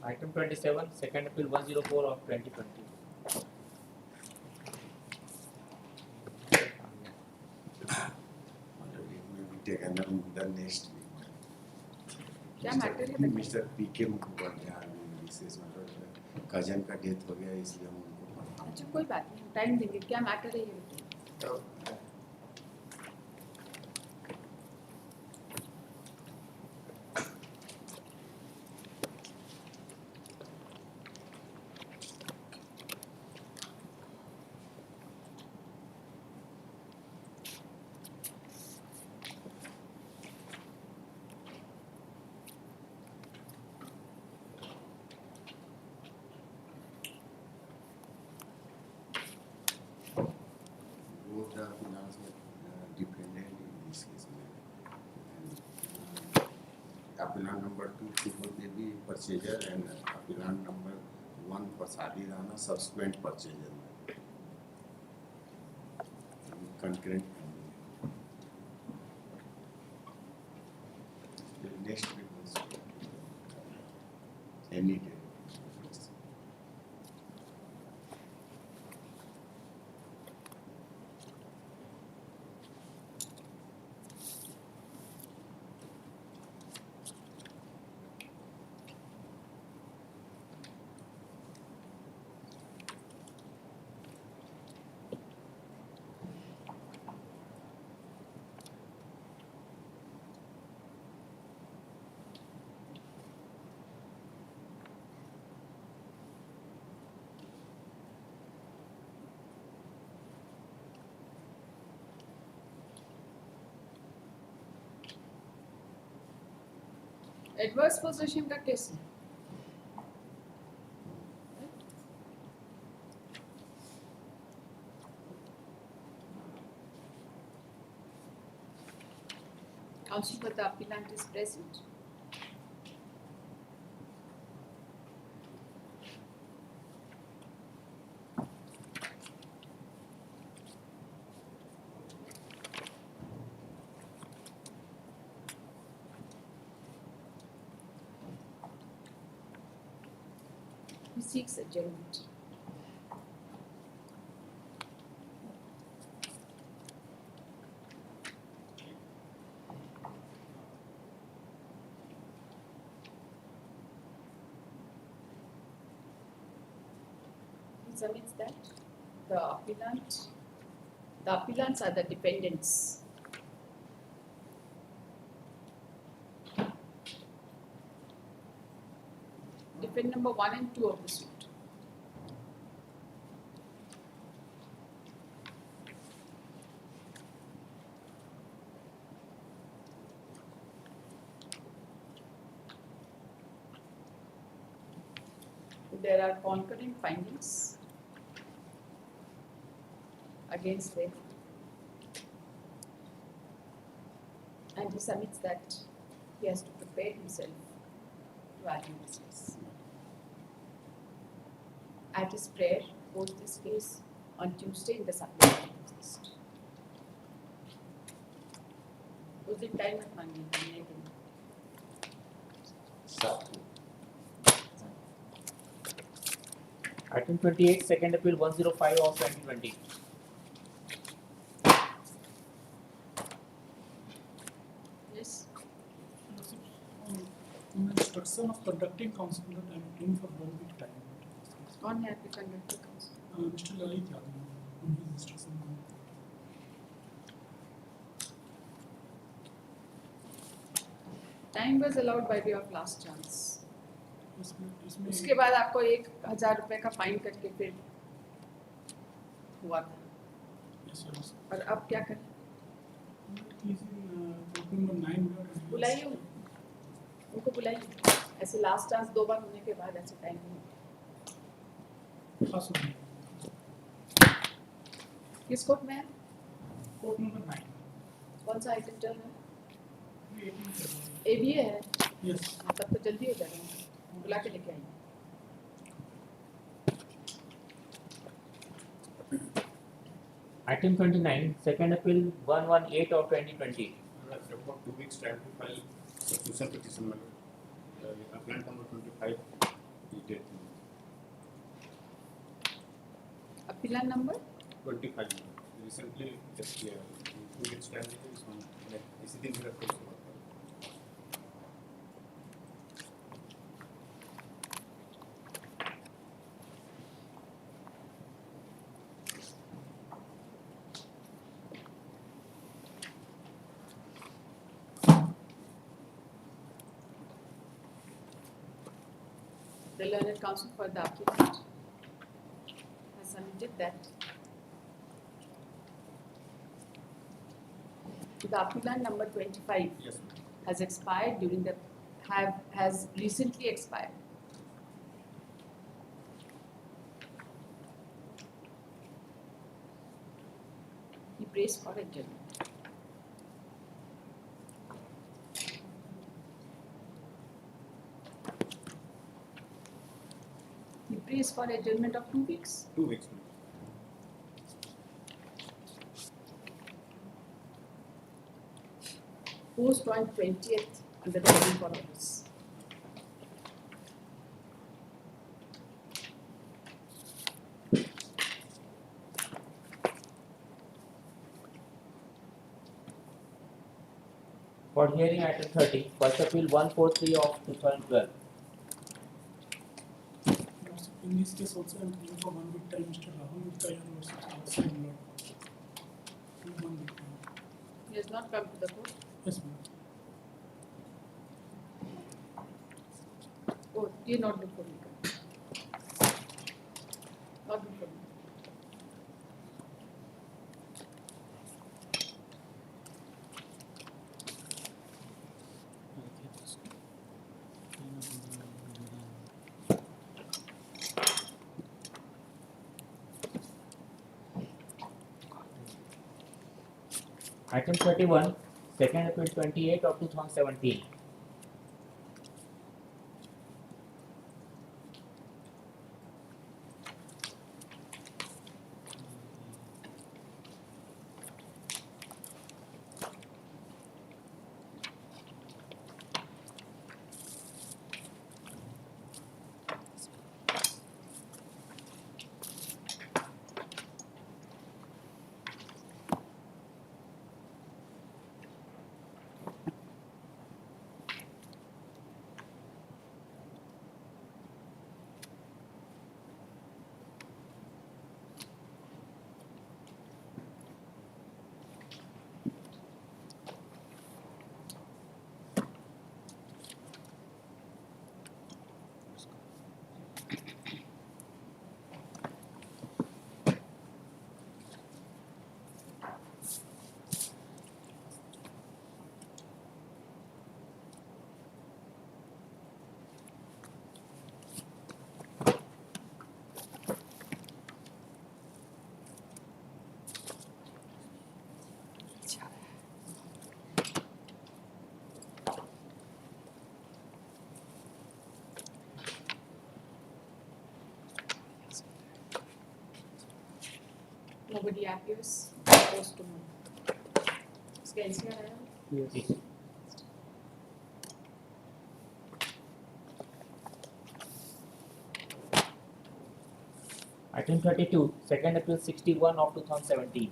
Item 27, second appeal 104 of 2020. Take another next week. क्या matter है? Mister पीके मुखर्जी विशेष matter cousin का death हो गया इसलिए हम उनको अच्छा कोई बात नहीं, टाइम देंगे. क्या मैटर है ये? both the finance dependent in this case. Appellant number 2 Subodh Devi purchaser and appellant number 1 Prasadi Rana subsequent purchaser. Concurrent. Next week also. Any day. Adverse position का केस है. Counsel for the appellant is present. He seeks adjournment. He submits that the appellants are the dependents. Defendant number 1 and 2 of the suit. There are concurrent findings against them, and he submits that he has to prepare himself to argue this case. At his prayer, post this case on Tuesday in the supplementary list. उस दिन time मत मांगिए, नहीं देंगे. Item 28, second appeal 105 of 2020. Yes. In instruction of conducting counsel that I am doing for 1 week time. कौन है आपके conductor counsel? Mr. Lalit Yadav, on his instruction. Time was allowed by way of last chance. इसमें उसके बाद आपको 1,000 रुपए का fine करके फिर हुआ था. Yes, yes. और अब क्या करें? He's in court number 9. बुलाइए उनको बुलाइए. ऐसे लास्ट चांस 2 बार होने के बाद ऐसे टाइम नहीं. खास होगी. किस कोर्ट में है? Court number 9. कौन सा आइटम चल रहा है? ये 18 चल रहा है. ABA है. Yes. तब तो जल्दी हो जाएगा. बुला के लेके आइए. Item 29, second appeal 118 of 2020. About 2 weeks time to file substitution petition matter. Appellant number 25 detail. Appeal number? 25. Recently, just we get started this one. Like, इसी दिन मेरा course हुआ था. The learned counsel for the applicant has submitted that the applicant number 25 Yes, ma'am. has expired during the has recently expired. He prays for adjournment. He prays for adjournment of 2 weeks. 2 weeks, ma'am. Post on 20th under the heading for office. For hearing item 30, first appeal 143 of 2012. In this case also I am playing for 1 bit time Mr. Rahul Gupta versus outside law. 1 bit time. He has not come to the court. Yes, ma'am. Oh, he not before me. Not before me. Item 31, second appeal 28 of 2017. Nobody appears. Post to move. इसका NCR आया? Yes. Item 32, second appeal 61 of 2017.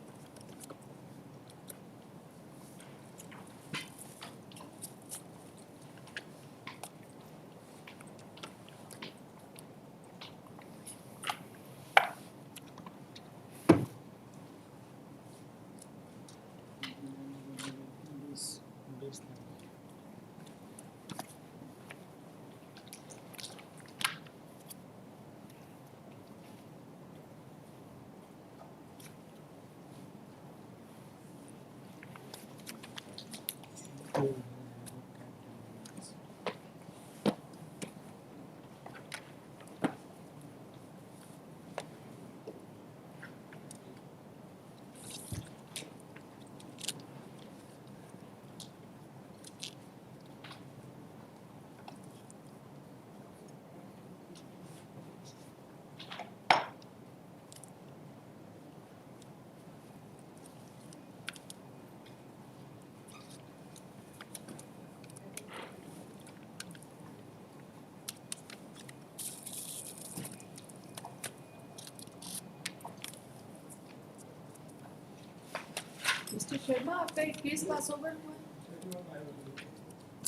Mister Sharma, आपका एक case पास over हुआ है,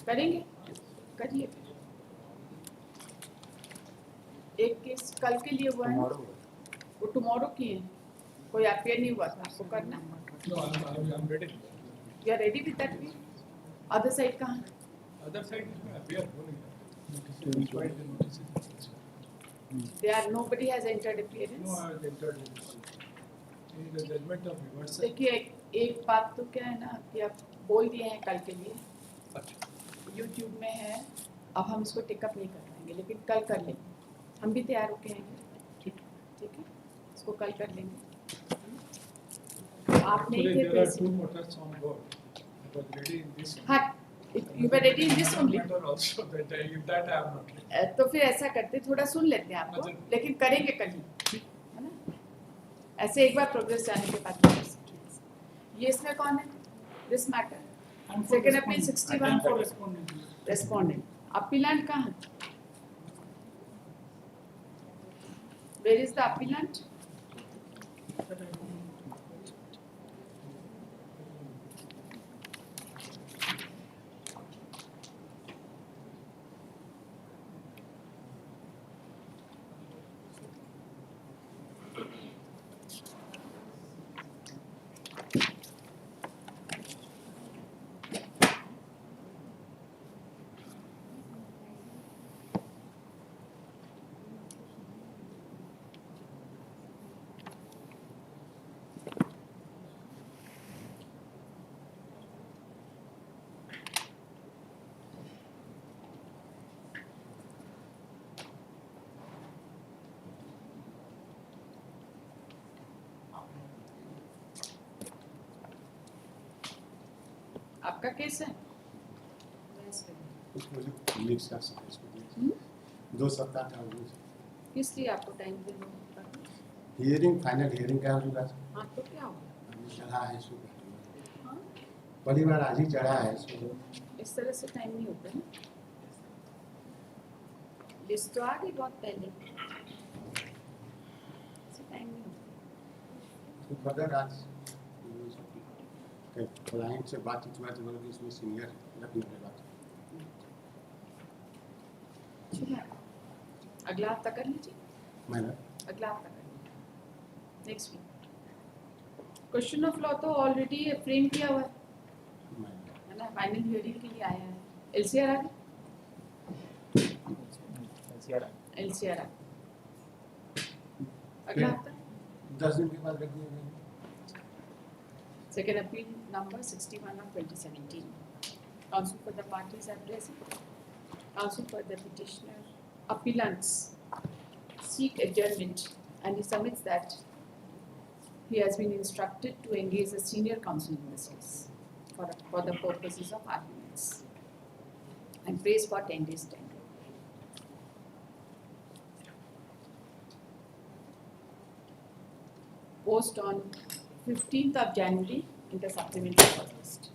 करेंगे? करिए। एक case कल के लिए हुआ है ना? वो टुमारो की है, कोई अपियर नहीं हुआ था, आपको करना है? No, I'm ready. You are ready with that case? Other side कहाँ है? Other side is my appear होने का. Notice is filed, the notice is. They are nobody has entered No, appearance. I have entered in this. In the judgment of reversal. देखिए एक बात तो क्या है ना कि आप बोल दिए हैं कल के लिए, यूट्यूब में है, अब हम इसको टेकअप नहीं कर पाएंगे, लेकिन कल कर लेंगे, हम भी तैयार होके आएंगे, ठीक है, इसको कल कर लेंगे। आप नहीं Actually, थे there are पैसे, two motors on board. I was ready in this. हाँ, you were ready in this only. Motor also that if that I am not ready. तो फिर ऐसा करते, थोड़ा सुन लेते हैं आपको, लेकिन करेंगे कल ही, है ना? ऐसे एक बार प्रोग्रेस जाने के बाद ये इसमें कौन है? This matter And for second appeal respondent. 61 For for respondent. Respondent, appellant कहाँ है? Where is the appellant? That I don't know. आपका केस है? दो सप्ताह का किस लिए आपको टाइम देना होता है? हियरिंग फाइनल हियरिंग का होगा। हाँ तो क्या होगा? चढ़ा है इसको, हाँ? पहली बार आज ही चढ़ा है इसको। इस तरह से टाइम नहीं होता है। लिस्ट तो आ गई बहुत पहले, इससे टाइम नहीं होता। तो फर्दर आज क्लाइंट से बातचीत हुआ तो बोला कि इसमें सीनियर रखने के बाद ठीक है, अगला हफ्ता कर लीजिए, मैंने अगला हफ्ता कर लीजिए, next week. Question of law तो ऑलरेडी फ्रेम किया हुआ है ना, फाइनल हियरिंग के लिए आया है। एलसीआर आ गई? एलसीआर आ गई। अगला हफ्ता 10 दिन के बाद रख दिया। Second appeal number 61 of 2017. Counsel for the parties are present. Counsel for the petitioner, appellants seek adjournment, and he submits that he has been instructed to engage a senior counsel in this case for the purposes of arguments and prays for 10 days time. Post on 15th of January in the supplementary court list.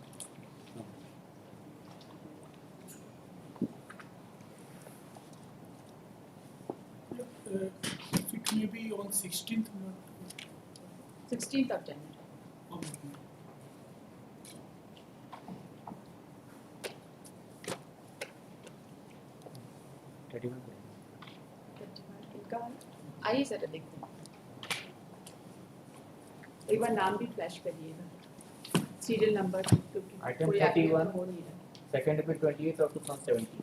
If it may be on 16th, not 16th of January. इनका आइए जरा देखते हैं, एक बार नाम भी flash करिएगा, serial number, क्योंकि Item कोई आगे 31. हो नहीं रहा। Second April 28th of 2017.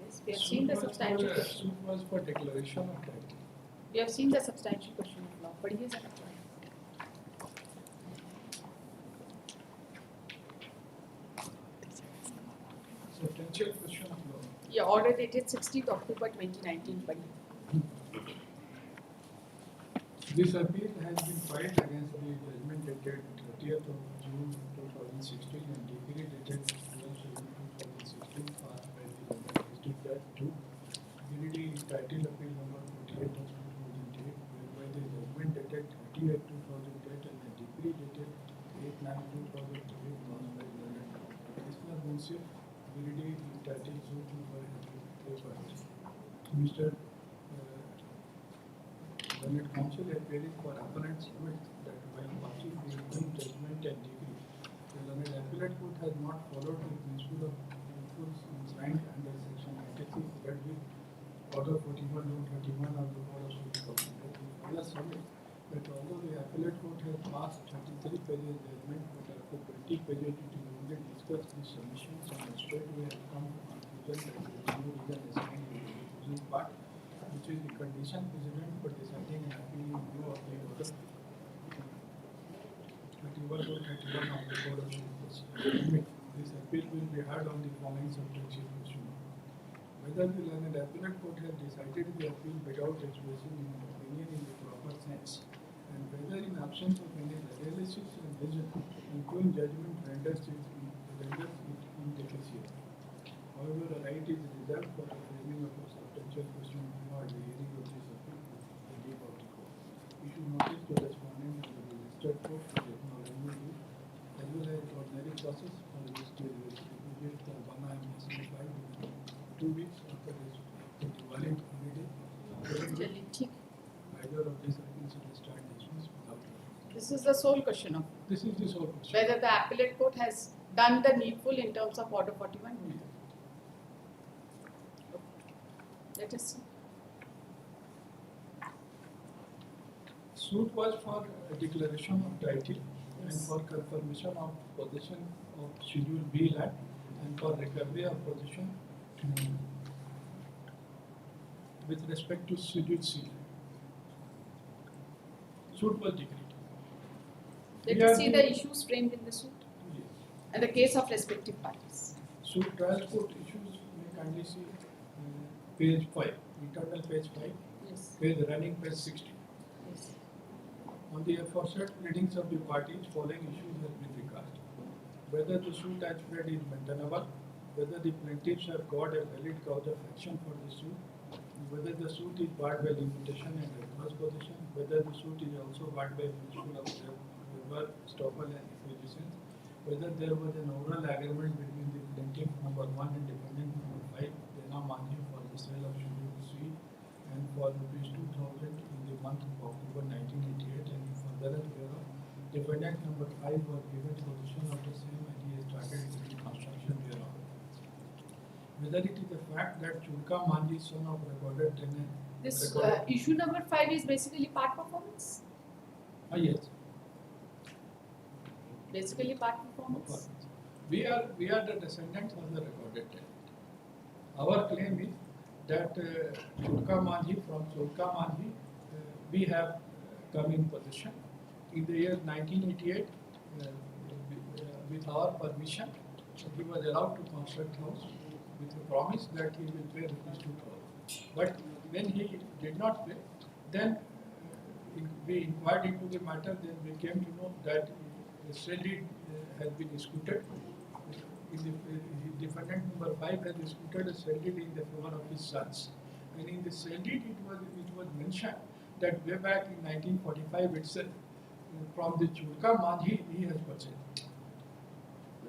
Yes, we have seen the substantial question. Suit was for declaration of title. We have seen the substantial question of law. पढ़िए जरा। Substantial question of law. ये order dated 16th October 2019 पढ़िए। This appeal has been filed against the judgment dated 30th of June 2016 and decree dated 12/7/2016 passed by the London District Judge 2. Dirity title appeal number 48 of 2008, whereby the judgment dated 30/8/2008 and the decree dated 8/9/2008 passed by London Commissioner Munsif. Dirity title suit by Mr. Learned Counsel appearing for opponents with that while passing the judgment and decree, the Learned Appellate Court has not followed the principle of rules enshrined under Section 96 that with Order 41/31 of the Code of Civil Procedure. We further submit that although the Appellate Court has passed 33 pages judgment, but after 20 pages it is only discussed the submissions and straight we have come to conclusion that there is no reason assigned in the opposing part, which is the condition precedent for deciding an appeal in view of the order 31/31 of the Code of Civil Procedure. This appeal will be heard on the following substantial question: whether the Learned Appellate Court has decided the appeal without expressing an opinion in the proper sense, and whether in absence of any analysis and reason, ensuing judgment renders it indeficient. However, a right is reserved for the framing of a substantial question of law at the hearing of this appeal the date of the court. Issue notice to respondent and the registered court for acknowledgement as well as ordinary process for which the immediate Bana and simplified within 2 weeks after this valid holiday. चलिए ठीक. Either of these appeals will start dismissed without. This is the sole question of This is the sole question. whether the appellate court has done the needful in terms of Order 41. Let us see. Suit was for a declaration of title and for confirmation of possession of Schedule B land and for recovery of possession with respect to Schedule C land. Suit was decreed. Let We us are see the- the issues framed in the suit Yes. and the case of respective parties. Suit trial court issues, may kindly see page 5, internal page 5, Yes. page running page 60. Yes. On the aforesaid pleadings of the parties, following issues have been recast: whether the suit as pled is maintainable, whether the plaintiffs have got a valid cause of action for the suit, whether the suit is barred by limitation and adverse possession, whether the suit is also barred by principle of waiver, estoppel and acquisition, whether there was an oral agreement between the plaintiff number 1 and defendant number 5, Dena Manji, for the sale of Schedule C and for ₹2,000 in the month of October 1988, and in furtherance thereof, defendant number 5 was given possession of the same and he has started the construction thereof. Whether it is the fact that Chulka Manji, son of recorded tenant, This issue number 5 is basically part performance. Yes, Basically part performance. we are the descendants of the recorded tenant. Our claim is that Chulka Manji, from Chulka Manji, we have come in possession in the year 1988 with our permission. He was allowed to construct house with the promise that he will pay ₹2,000. But when he did not pay, then we inquired into the matter. Then we came to know that the sale deed has been disputed. Defendant number 5 has disputed a sale deed in the favor of his sons. And in the sale deed, it was mentioned that way back in 1945 itself, from the Chulka Manji, he has purchased.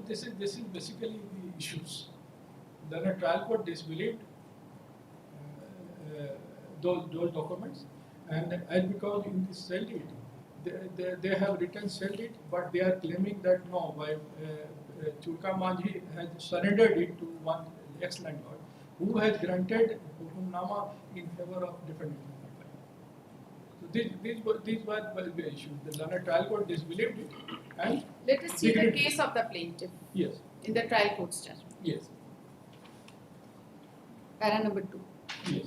This is basically the issues. Then a trial court disbelieved those documents, and as because in the sale deed, they have written sale deed, but they are claiming that no, by Chulka Manji has surrendered it to one ex-landlord who has granted hukumnama in favor of defendant number 5. So these were the issues. The London trial court disbelieved it, and Let us see the decreed. case of the plaintiff Yes, in the trial court's judgment. yes, Para number 2. yes.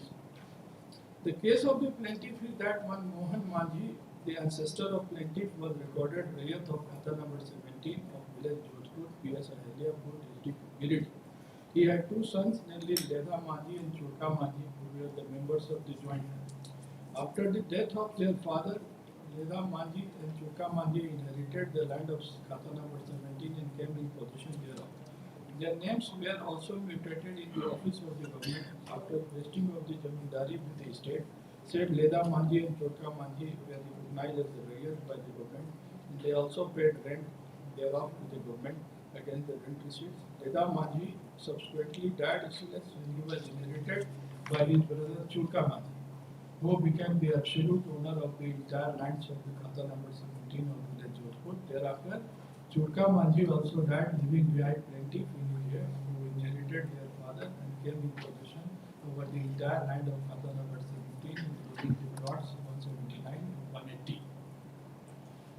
The case of the plaintiff is that one Mohan Manji, the ancestor of plaintiff, was recorded Rayat of Khata number 17 of village Jodhpur, PS Ahelyapur district, Giridih. He had two sons, namely Leda Manji and Chulka Manji, who were the members of the joint family. After the death of their father, Leda Manji and Chuka Manji inherited the land of Khata number 17 and came in possession thereof. Their names were also mutated in the office of the government after vesting of the Jamindari with the state. Said Leda Manji and Chuka Manji were recognized as the heirs by the government. They also paid rent thereof to the government against the rent receipts. Leda Manji subsequently died useless when he was inherited by his brother Chuka Manji, who became the absolute owner of the entire lands of the Khata number 17 of village Jodhpur. Thereafter, Churka Manji also died, leaving behind plaintiff in India who inherited their father and came in possession over the entire land of Khata number 17, including the plots 179 and 180.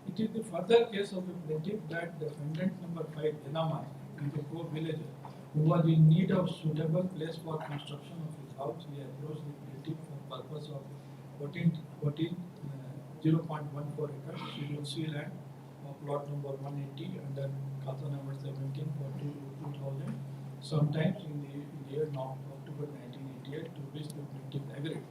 It is the further case of the plaintiff that defendant number 5, Dinaman, is a poor villager who was in need of suitable place for construction of his house. He approached the plaintiff for purpose of 0.14 acres Schedule C land of plot number 180 under Khata number 17 for 2000, sometimes in the year of October 1988, to which the plaintiff agreed.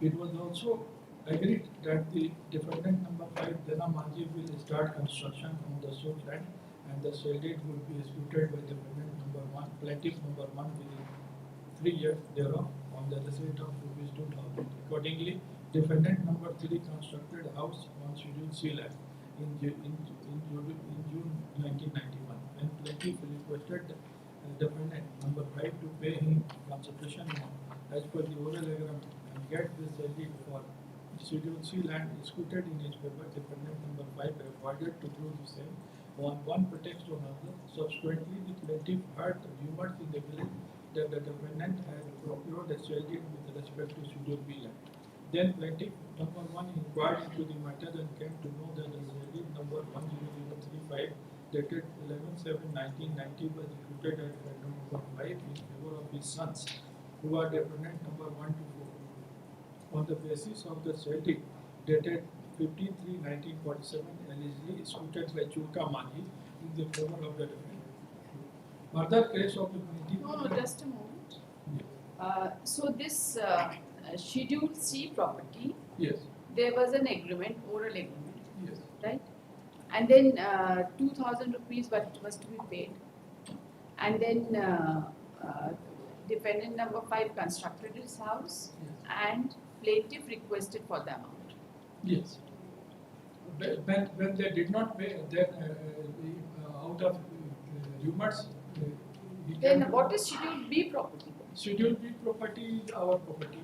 It was also agreed that the defendant number 5, Dana Manji, will start construction on the source land and the sale deed will be executed by defendant number 1, plaintiff number 1 within 3 years thereof on the receipt of rupees 2000. Accordingly, defendant number 3 constructed a house on Schedule C land in June 1991 and plaintiff requested defendant number 5 to pay him consultation amount as per the oral agreement and get the sale deed for Schedule C land executed in his favor. Defendant number 5 avoided to do the same on one pretext or another. Subsequently, the plaintiff heard rumors in the village that the defendant had procured a sale deed with respect to Schedule B land. Then plaintiff number 1 inquired into the matter and came to know that the sale deed number 10035 dated 11/7/1990 was executed at number 5 in favor of his sons, who are defendant number 1 to 4. On the basis of the sale deed dated 15/3/1947, allegedly executed by Churka Manji in the favor of the defendant. Further case of the plaintiff. No, just a moment. So this Schedule C property, Yes. there was an agreement, oral agreement, Yes. right? And then 2,000 rupees was to be paid. And then defendant number 5 constructed his house and plaintiff requested for the amount. Yes. When they did not pay, then out of rumors, Then what is Schedule B property? Schedule B property is our property.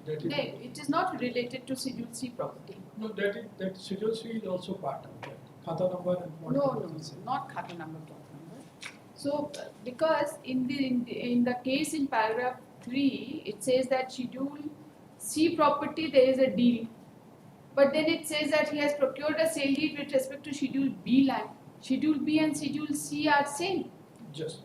That is, No, it is not related to Schedule C property. no, that Schedule C is also part of that. Khata number and plot No, number no, is same. not Khata number, plot number. So, because in the case in paragraph 3, it says that Schedule C property there is a deal, but then it says that he has procured a sale deed with respect to Schedule B land. Schedule B and Schedule C are same. Just.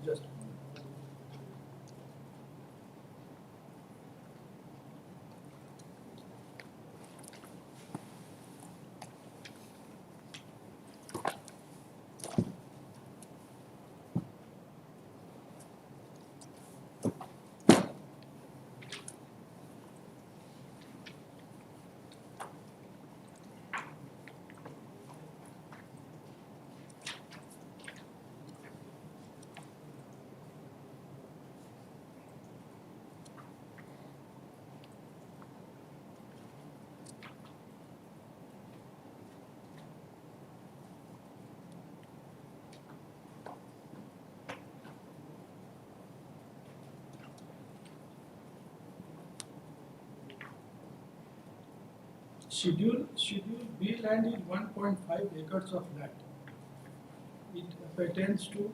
Schedule B land is 1.5 acres of land. It pertains to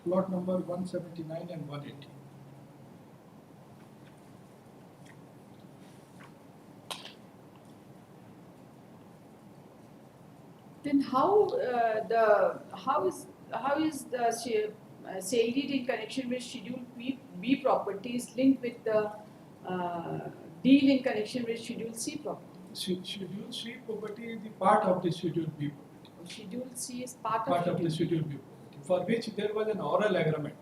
plot number 179 and 180. Then how is the sale deed in connection with Schedule B properties linked with the deal in connection with Schedule C property? Schedule C property is the part of the Schedule B property. Schedule C is part Of the Schedule B property, for which there was an oral agreement.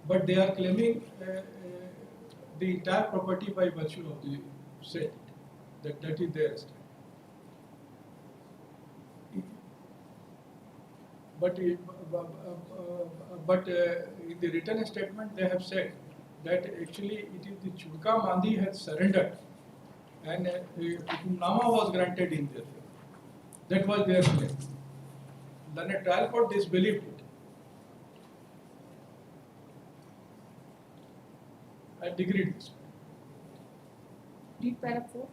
But they are claiming the entire property by virtue of the said that is their stand. But in the written statement they have said that actually it is the Chulka Mandi had surrendered and Nama was granted in their favor. That was their claim. Then a trial court disbelieved it. I agreed this. Read para 4.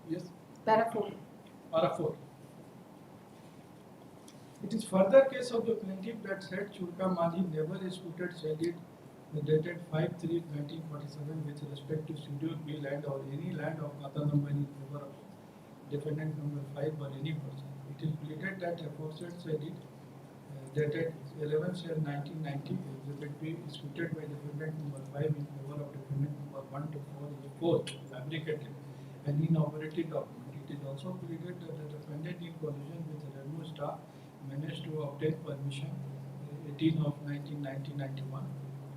Yes, Para 4. para 4. It is further case of the plaintiff that said Chulka Mandi never disputed said it dated 5/3/1947 with respect to Schedule B land or any land of Khata number in favor of defendant number 5 or any person. It is pleaded that aforesaid said it dated 11/1990 exhibit B disputed by defendant number 5 in favor of defendant number 1 to 4 is a forged, fabricated and inoperative document. It is also pleaded that the defendant in collision with the revenue staff managed to obtain permission 18 of 1991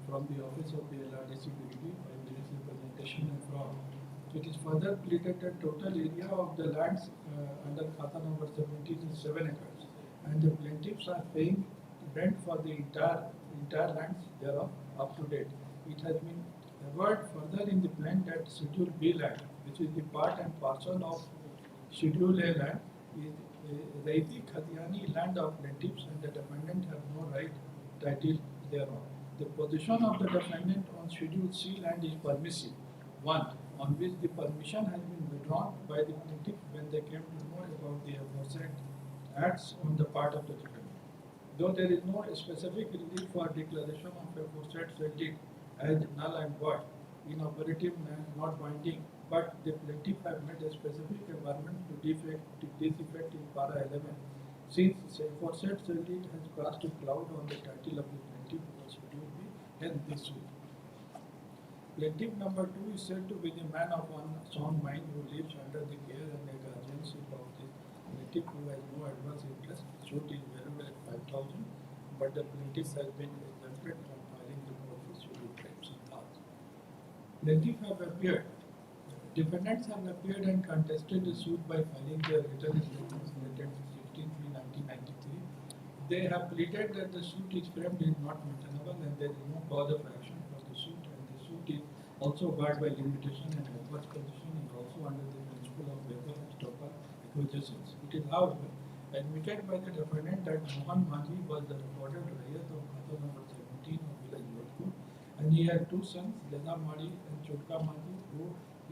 from the office of the LRDC BD by misrepresentation and fraud. It is further pleaded that total area of the lands under Khata number 17 is 7 acres and the plaintiffs are paying rent for the entire lands thereof up to date. It has been averred further in the plan that Schedule B land, which is the part and parcel of Schedule A land, is Raiti Khadiani land of plaintiffs and the defendant have no right title thereon. The position of the defendant on Schedule C land is permissive. One, on which the permission has been withdrawn by the plaintiff when they came to know about the aforesaid acts on the part of the defendant. Though there is no specific relief for declaration of aforesaid said it as null and void, inoperative and not binding, but the plaintiff have made a specific averment to this effect in para 11, since aforesaid said it has cast a cloud on the title of the plaintiff for Schedule B, hence this suit. Plaintiff number 2 is said to be the man of sound mind who lives under the care and the guardianship of the plaintiff who has no adverse interest. Suit is valued at 5,000, but the plaintiff has been exempted from filing the court for civil claims and laws. Plaintiff have appeared. Defendants have appeared and contested the suit by filing their written statements dated 16/3/1993. They have pleaded that the suit is framed is not maintainable and there is no cause of action for the suit, and the suit is also barred by limitation and adverse position and also under the principle of waiver and stopper acquisitions. It is, however, admitted by the defendant that Mohan Manji was the recorded Rayat of Khata number 17 of village Jodhpur, and he had two sons, Lena Madi and Chotka Manji, who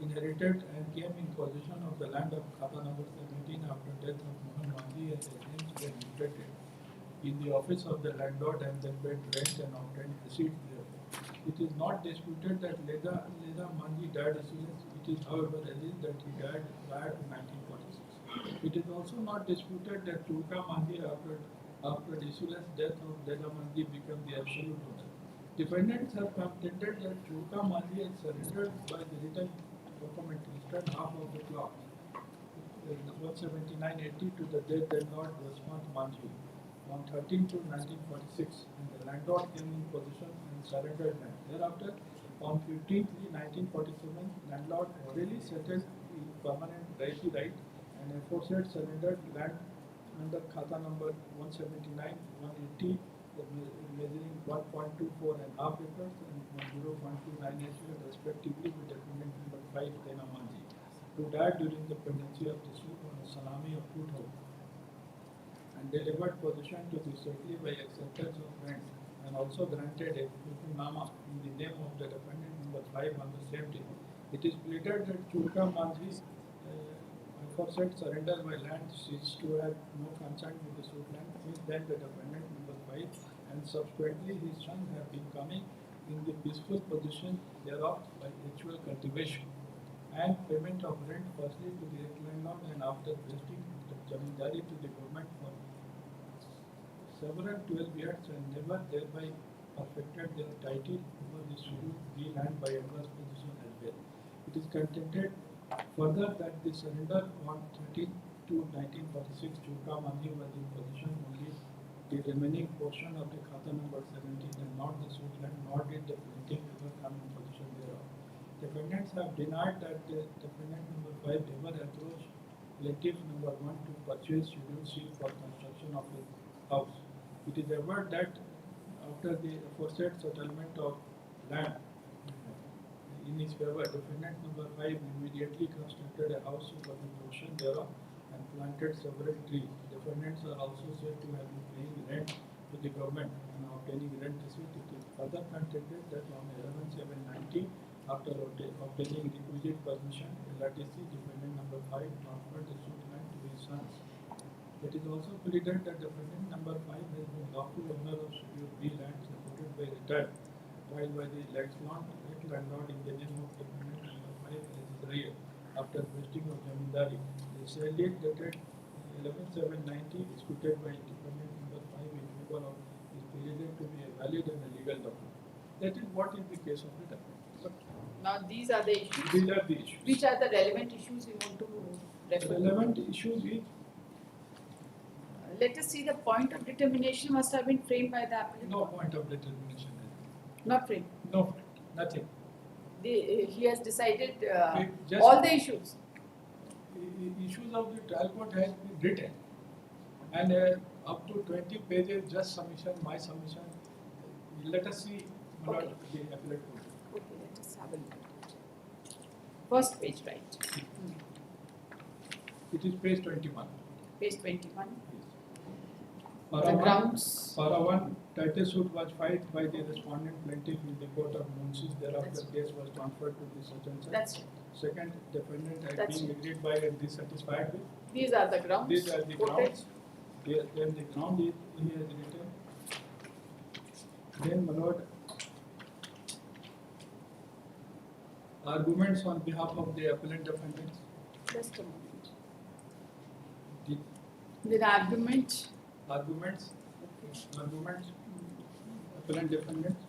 inherited and came in possession of the land of Khata number 17 after death of Mohan Manji, and their names were notated in the office of the landlord and they paid rent and obtained receipts thereof. It is not disputed that Leda Manji died issueless. It is, however, alleged that he died prior to 1946. It is also not disputed that Chulka Manji, after issueless death of Leda Manji, became the absolute owner. Defendants have contended that Chulka Manji had surrendered by the written document eastern half of the plot, 17980 to the dead landlord Vasant Manji on 13 to 1946, and the landlord came in possession and surrendered land. Thereafter, on 15/3/1947, landlord orally settled in permanent right and aforesaid surrendered land under Khata number 179/180, measuring 1.24 and half acres and 0.29 acres respectively with defendant number 5 Lena Manji, who died during the pendency of the suit on a salami of 2,000. And delivered possession to the settlee by acceptance of rent and also granted a Nama in the name of the defendant number 5 on the same day. It is pleaded that Chulka Manji aforesaid surrender by land ceased to have no consent with the suit land. Since then the defendant number 5 and subsequently his son have been coming in the peaceful possession thereof by actual cultivation and payment of rent firstly to the landlord and after vesting the jamindari to the government for several 12 years and never thereby perfected their title over the Schedule B land by adverse position as well. It is contended further that the surrender on 13 to 1946 Chulka Manji was in possession only the remaining portion of the Khata number 17 and not the suit land, nor did the plaintiff ever come in possession thereof. defendants have denied that defendant number 5 never approached plaintiff number 1 to purchase Schedule C for construction of his house. It is averred that after the aforesaid settlement of land in his favor, defendant number 5 immediately constructed a house for the portion thereof and planted several trees. Defendants are also said to have been paying rent to the government and obtaining rent receipt. It is further contended that on 11/7/19, after obtaining requisite permission, LRTC defendant number 5 transferred the suit land to his sons. It is also pleaded that defendant number 5 has been lawful owner of Schedule B land supported by return, while by the landlord in the name of defendant number 5 as his rear after vesting of Jamindari. The sale deed dated 11/7/19 disputed by defendant number 5 in favor of is pleaded to be a valid and a legal document. That is what is the case of the defendant. But Now these are the issues. these are the issues. Which are the relevant issues we want to refer? Relevant issues is Let us see, the point of determination must have been framed by the applicant. no point of determination. Not framed. No, nothing. He has decided Just- all the issues. Issues of the trial court has been written and up to 20 pages just submission, my submission. Let us see what Okay. the appellate court. Okay, let us have a look. First page, right? It is page 21. Page 21. Para The one- grounds. Para 1, title suit was filed by the respondent plaintiff in the court of Munsis. Thereafter, That's- case was transferred to the such and such. That's it. Second, defendant has That's been it. agreed by and dissatisfied with. These are the grounds. These are the quoted. grounds. Here, then the ground is he has written. Then, my lord, arguments on behalf of the appellant defendants. Just a moment. The The argument. arguments, Okay. arguments, appellant defendants.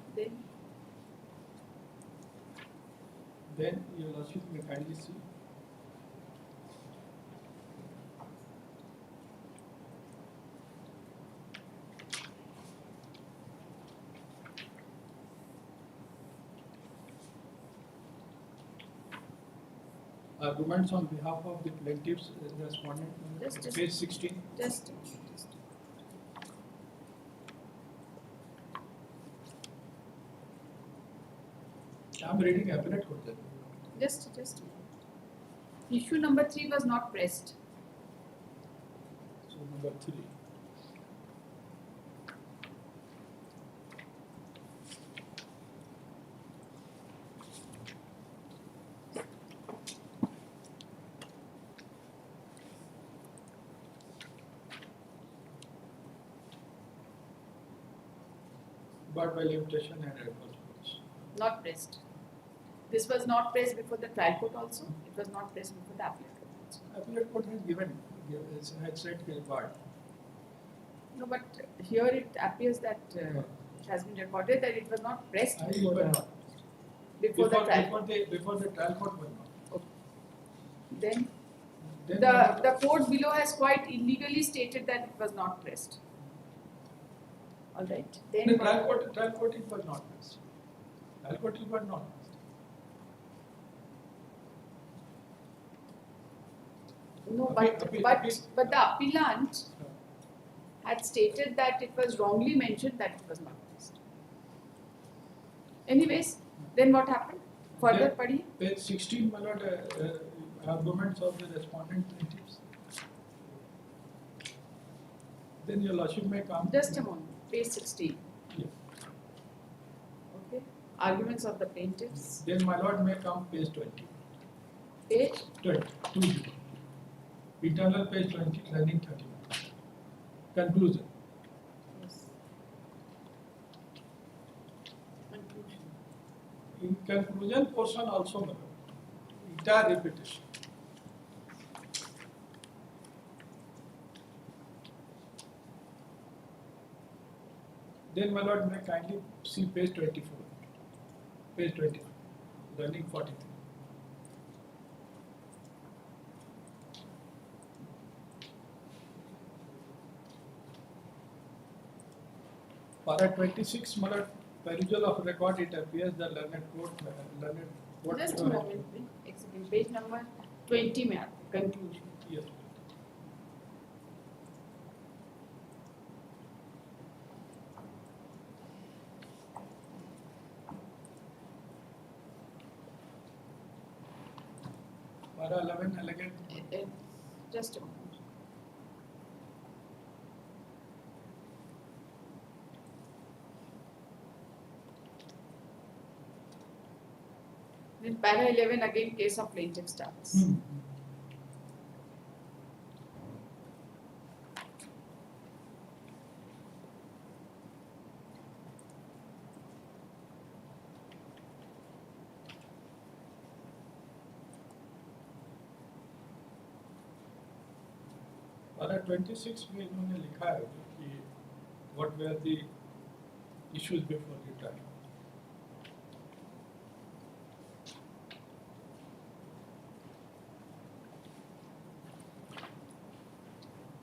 Then Your lordship may kindly see. Arguments on behalf of the plaintiffs, respondent, Just- page 16. just a moment. I'm reading appellate court. Just a moment. Issue number 3 was not pressed. So number 3. But by limitation and adverse course. Not pressed. This was not pressed before the trial court also. It was not pressed before the appellate court also. Appellate court has had said word. No, but here it appears that it has been recorded that it was not pressed I before was the, not. before the trial court. Before the trial court was not. Then Then the court below has quite illegally stated that it was not pressed. All right. Then the trial court it was not pressed. Trial court it was not pressed. no, Appeal- but the appellant had stated that it was wrongly mentioned that it was not pressed. Anyways, then what happened? Further, Then- Padhi? Page 16, my lord, arguments of the respondent plaintiffs. Then your lordship may come. Just a moment. Page 16. Yeah. Okay. Arguments of the plaintiffs. Then my lord may come page 20. Page 20. Internal page 20, landing 31. Conclusion. yes. Conclusion. In conclusion portion also, my lord, entire repetition. Then my lord may kindly see page 24. Page 24, landing 43. Para 26, my lord, perusal of record, it appears the learned court, Just a moment, please. एक second. Page number 20 में आते हैं, conclusion. Yes. Para 11 elegant. Just a moment. Then para 11 again case of plaintiff starts. Para 26 में इन्होंने लिखा है कि what were the issues before the trial.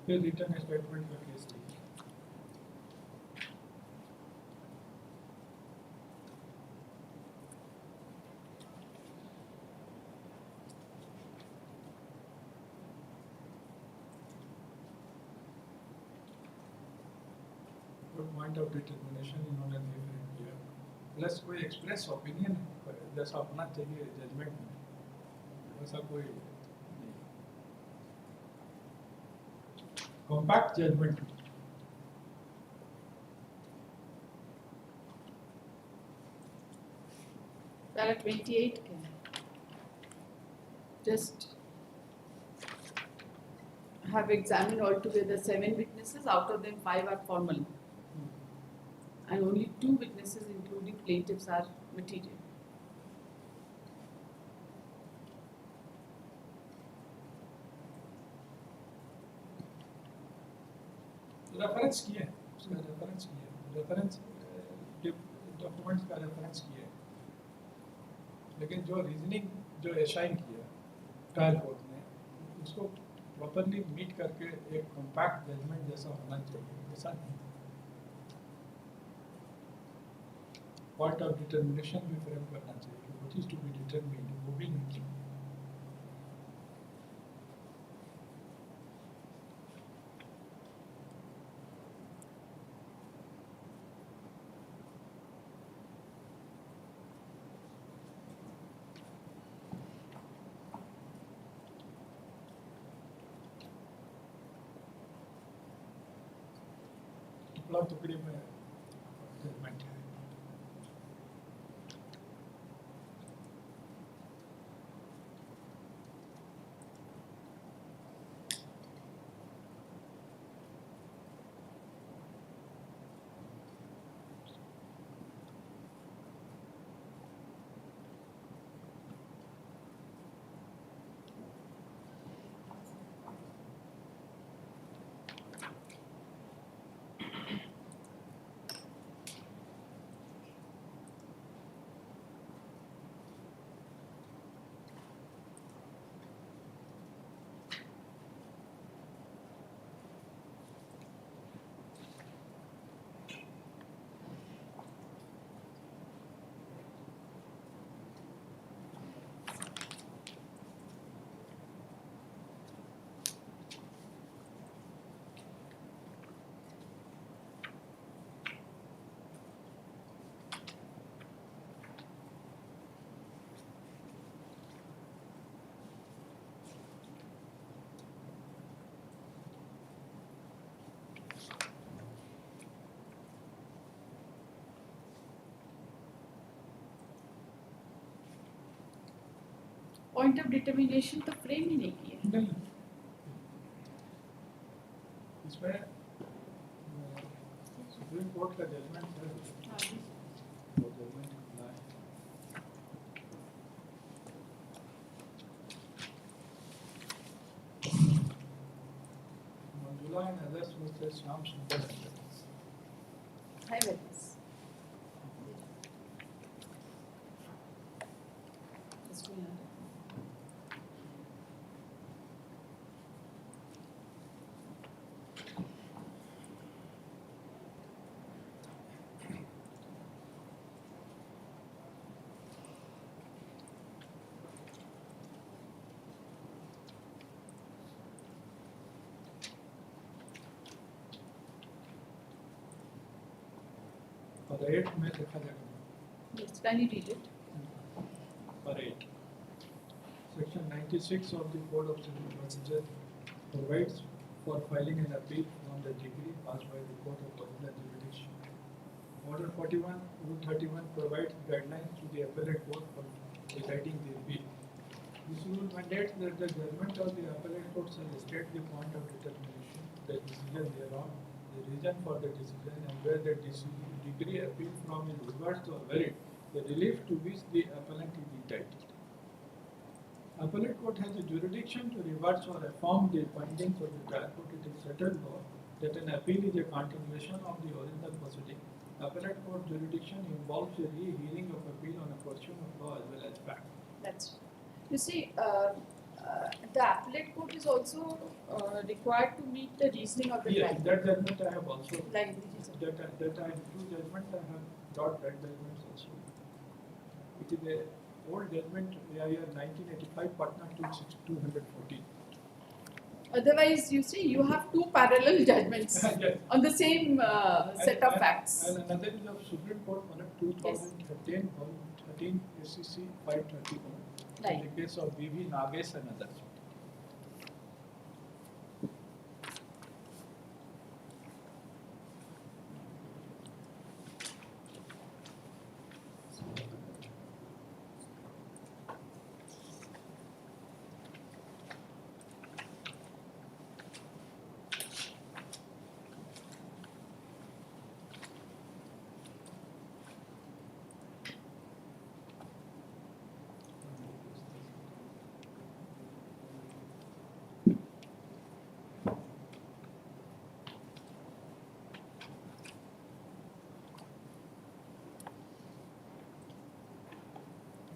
फिर रिटर्न स्टेटमेंट का केस लिखिए. पॉइंट ऑफ डिटर्मिनेशन इन्होंने डिफरेंट किया, प्लस कोई एक्सप्रेस ओपिनियन जैसा होना चाहिए जजमेंट में, वैसा कोई नहीं. Compact judgement. Para 28 के just have examined altogether 7 witnesses, out of them 5 are formal. And only 2 witnesses, including plaintiffs, are material. Reference किए, उसका रेफरेंस किए, रेफरेंस डॉक्यूमेंट्स का रेफरेंस किए, लेकिन जो रीजनिंग जो असाइन किया ट्रायल कोर्ट ने, उसको प्रॉपरली मीट करके एक कॉम्पैक्ट जजमेंट जैसा होना चाहिए, ऐसा नहीं. पॉइंट ऑफ डिटर्मिनेशन भी फ्रेम करना चाहिए कि what is to be determined, वो भी नहीं किया. टुकड़ा टुकड़ी में जजमेंट है. Point of determination तो फ्रेम ही नहीं किया. नहीं, इसमें सुप्रीम कोर्ट का जजमेंट है, वो जजमेंट खुला है. Manjula and others versus Shyam सुंदर. है witness. इसको यहाँ रखो. पर 8 में देखा जाएगा Yes, can you read it? पर 8 Section 96 of the Code of Civil Procedure provides for filing an appeal from the degree passed by the Court of Original Jurisdiction. Order 41, Rule 31 provides guidelines to the appellate court for deciding the appeal. This rule mandates that the judgment of the appellate court shall state the point of determination, the decision thereon, the reason for the decision, and where the degree appealed from is reversed or varied, the relief to which the appellant is entitled. Appellate court has a jurisdiction to reverse or affirm the findings of the trial court. It is settled law that an appeal is a continuation of the original proceeding. Appellate court jurisdiction involves a re-hearing of appeal on a question of law as well as fact. That's you see, the appellate court is also required to meet the reasoning of the Yes, trial. that judgment I have also. Like the reason. That I have two judgments. I have brought that judgments also. It is a old judgment, year 1985, Patna 214. Otherwise, you see, you have two parallel judgments Yes. on the same set of facts. And another is of Supreme Court, 2013, 13 SCC 531. Right. In the case of B.V. Nagesh and others.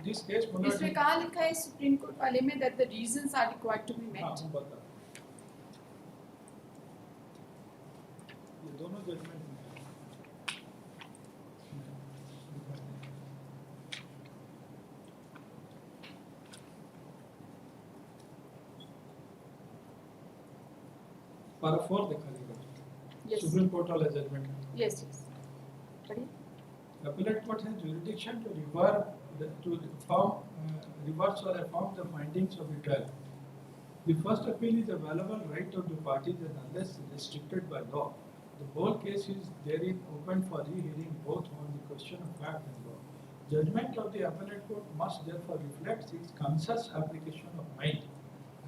This case, इसमें कहाँ लिखा है supreme court वाले में that the reasons are required to be met? हाँ, हम बता। ये दोनों जजमेंट में है। Para 4 देखा जाएगा। Yes. Supreme Court वाला judgment है। Yes, yes. पढ़िए. Appellate court has jurisdiction to reverse or affirm the findings of the trial. The first appeal is a valuable right of the parties and unless restricted by law. The whole case is therein open for re-hearing both on the question of fact and law. Judgment of the appellate court must therefore reflect its conscious application of mind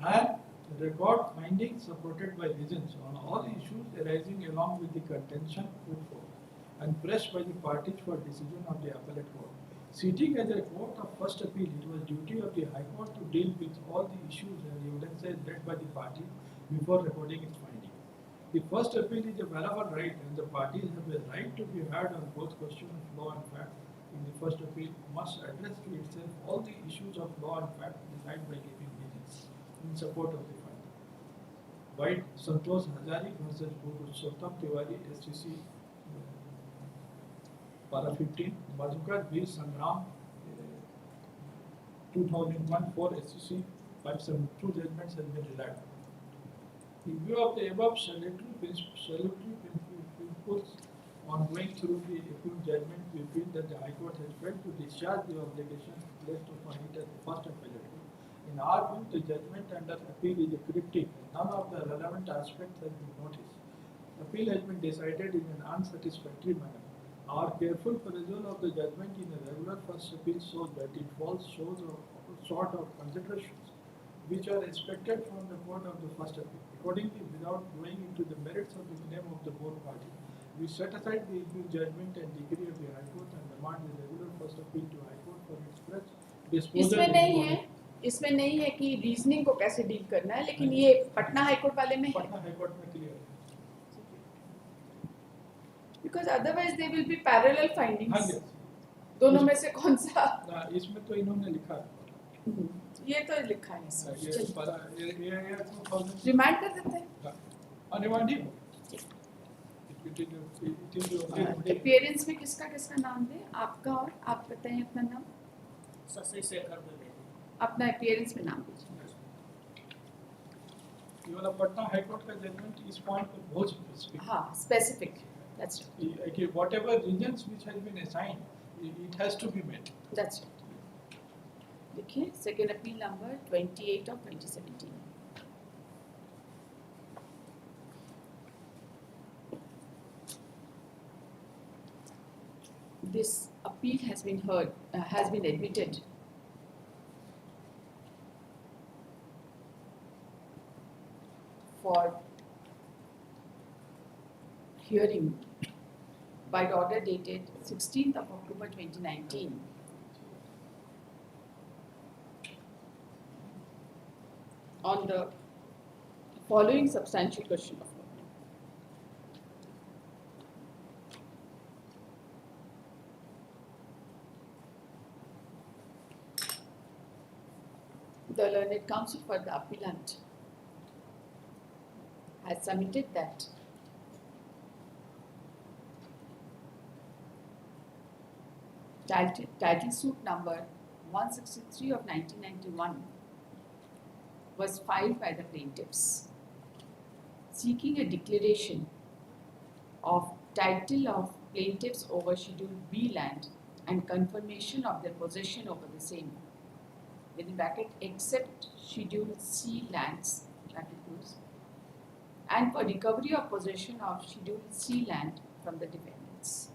and record findings supported by reasons on all issues arising along with the contention put forth and pressed by the parties for decision of the appellate court. Sitting as a court of first appeal, it was duty of the High Court to deal with all the issues and evidences read by the party before recording its finding. The first appeal is a valuable right and the parties have a right to be heard on both questions of law and fact. In the first appeal, must address to itself all the issues of law and fact decided by giving reasons in support of the finding. White, Santosh Hazari versus Purushottam Tiwari, SCC Para 15, Madhukar V. Sangram, 2001, 4 SCC 572 judgments have been relied. In view of the above salutary principles on going through the appeal judgment, we feel that the High Court has failed to discharge the obligation placed upon it as the first appellate court. In our view, the judgment under appeal is a cryptic and none of the relevant aspects have been noticed. Appeal has been decided in an unsatisfactory manner. Our careful perusal of the judgment in a regular first appeal shows that it falls short of considerations which are expected from the court of the first appeal. Accordingly, without going into the merits of the claim of the both parties, we set aside the appeal judgment and decree of the High Court and demand the regular first appeal to High Court for its fresh disposal. इसमें नहीं है कि reasoning को कैसे deal करना है, लेकिन ये पटना हाई कोर्ट वाले में है. पटना हाई कोर्ट में क्लियर है. Because otherwise there will be parallel findings. हाँ जी. दोनों में से कौन सा? इसमें तो इन्होंने लिखा है. ये तो लिखा है इसमें. ये 2000 रिमाइंड कर देते हैं. अनिवार्य हो. अपीयरेंस में किसका किसका नाम दें? आपका और आप बताएं अपना नाम. शशि शेखर द्विवेदी. अपना अपीयरेंस में नाम दीजिए. ये वाला पटना हाई कोर्ट का जजमेंट इस पॉइंट पर बहुत स्पेसिफिक. हाँ, specific. That's right. Okay, whatever regions which has been assigned, it has to be met. That's right. Okay, second appeal number 28 of 2017. This appeal has been heard, has been admitted for hearing by the order dated 16th of October 2019 on the following substantial question of law. The learned counsel for the appellant has submitted that title suit number 163 of 1991 was filed by the plaintiffs seeking a declaration of title of plaintiffs over Schedule B land and confirmation of their possession over the same, within bracket, except Schedule C lands, bracket close, and for recovery of possession of Schedule C land from the defendants.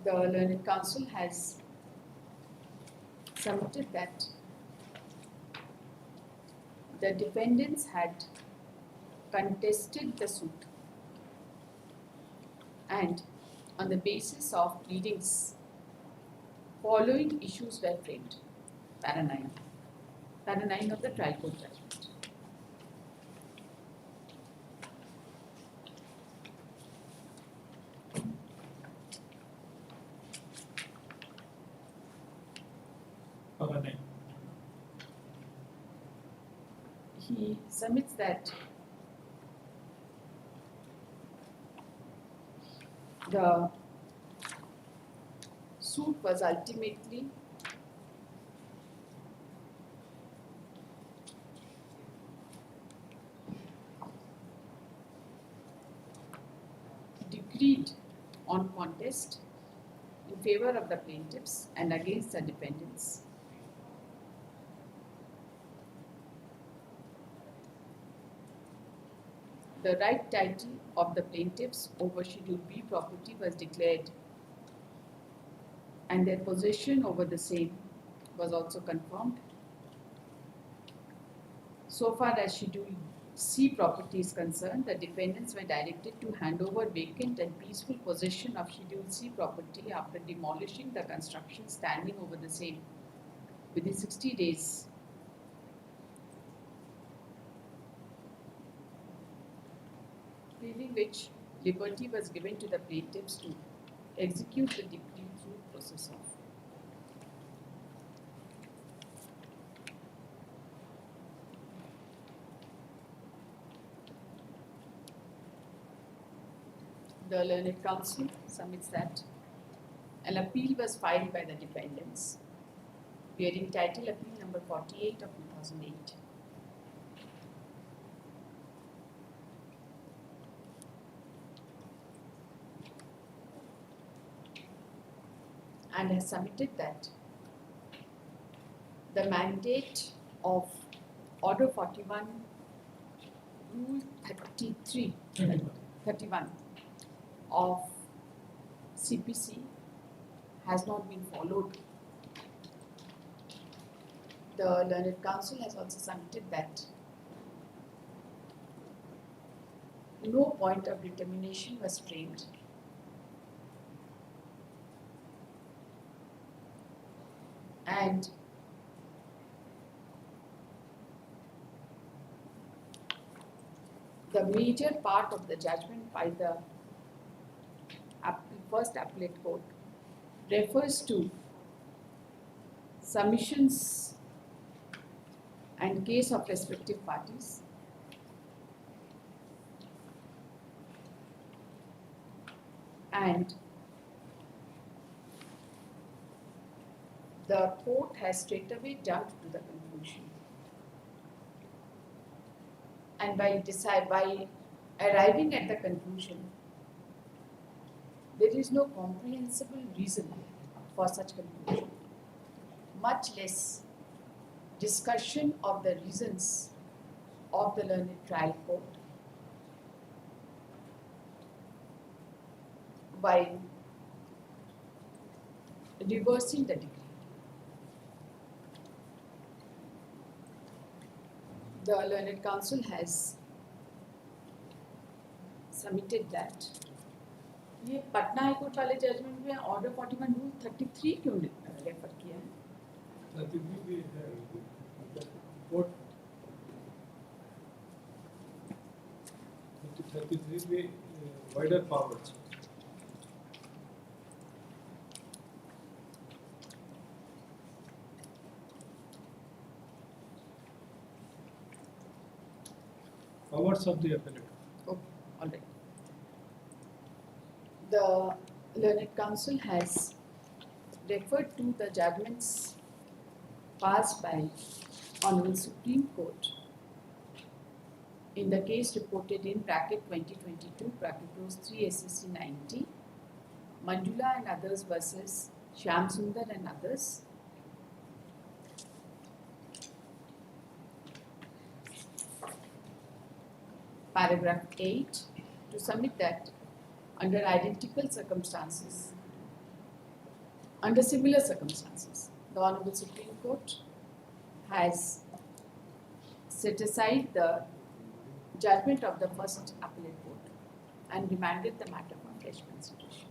The learned counsel has submitted that the defendants had contested the suit and on the basis of pleadings, following issues were framed. Para 9 of the trial court judgment. He submits that the suit was ultimately decreed on contest in favor of the plaintiffs and against the defendants. The right title of the plaintiffs over Schedule B property was declared and their possession over the same was also confirmed. So far as Schedule C property is concerned, the defendants were directed to hand over vacant and peaceful possession of Schedule C property after demolishing the construction standing over the same within 60 days. Leaving which liberty was given to the plaintiffs to execute the decree through process of. The learned counsel submits that an appeal was filed by the defendants bearing title appeal number 48 of 2008. And has submitted that the mandate of Order 41, Rule 31 of CPC has not been followed. The learned counsel has also submitted that no point of determination was framed and the major part of the judgment by the first appellate court refers to submissions and case of respective parties and the court has straightaway jumped to the conclusion. And by arriving at the conclusion, there is no comprehensible reason for such conclusion, much less discussion of the reasons of the learned trial court while reversing the decree. The learned counsel has submitted that ये Patna high court वाले judgement में order 41 rule 33 क्यों refer किया है? 33 भी है court 33 भी wider powers powers of the appellate. Okay, all right. The learned counsel has referred to the judgments passed by Honorable Supreme Court in the case reported in bracket 2022 bracket close 3 SCC 90, Manjula and others versus Shyam Sundar and others. Paragraph 8 to submit that under identical circumstances, under similar circumstances, the Honorable Supreme Court has set aside the judgment of the first appellate court and remanded the matter for fresh consideration.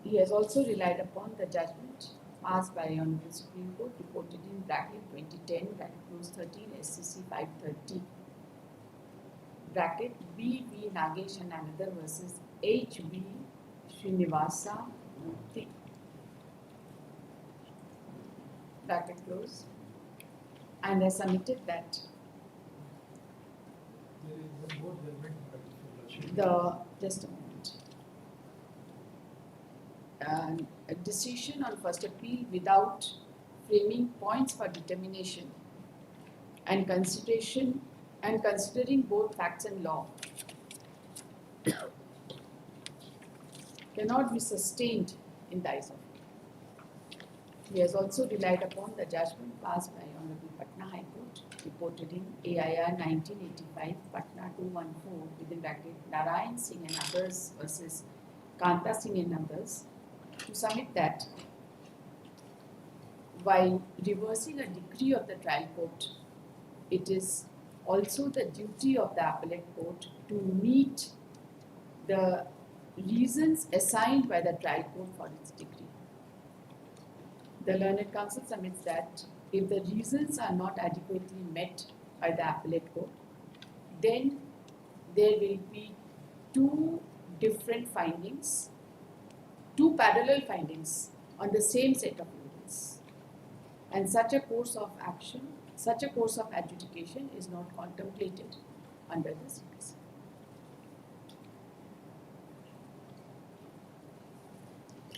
He has also relied upon the judgment passed by Honorable Supreme Court reported in bracket 2010 bracket close 13 SCC 530 bracket B.V. Nagesh and another versus H.V. Srinivasa Murthy bracket close, and has submitted that There is one more judgment by just a moment. A decision on first appeal without framing points for determination and considering both facts and law cannot be sustained in the eyes of law. He has also relied upon the judgment passed by Honorable Patna High Court reported in AIR 1985 Patna 214 within bracket Narayan Singh and others versus Kanta Singh and others to submit that while reversing a decree of the trial court, it is also the duty of the appellate court to meet the reasons assigned by the trial court for its decree. The learned counsel submits that if the reasons are not adequately met by the appellate court, then there will be two parallel findings on the same set of evidence. And such a course of adjudication is not contemplated under the CPC.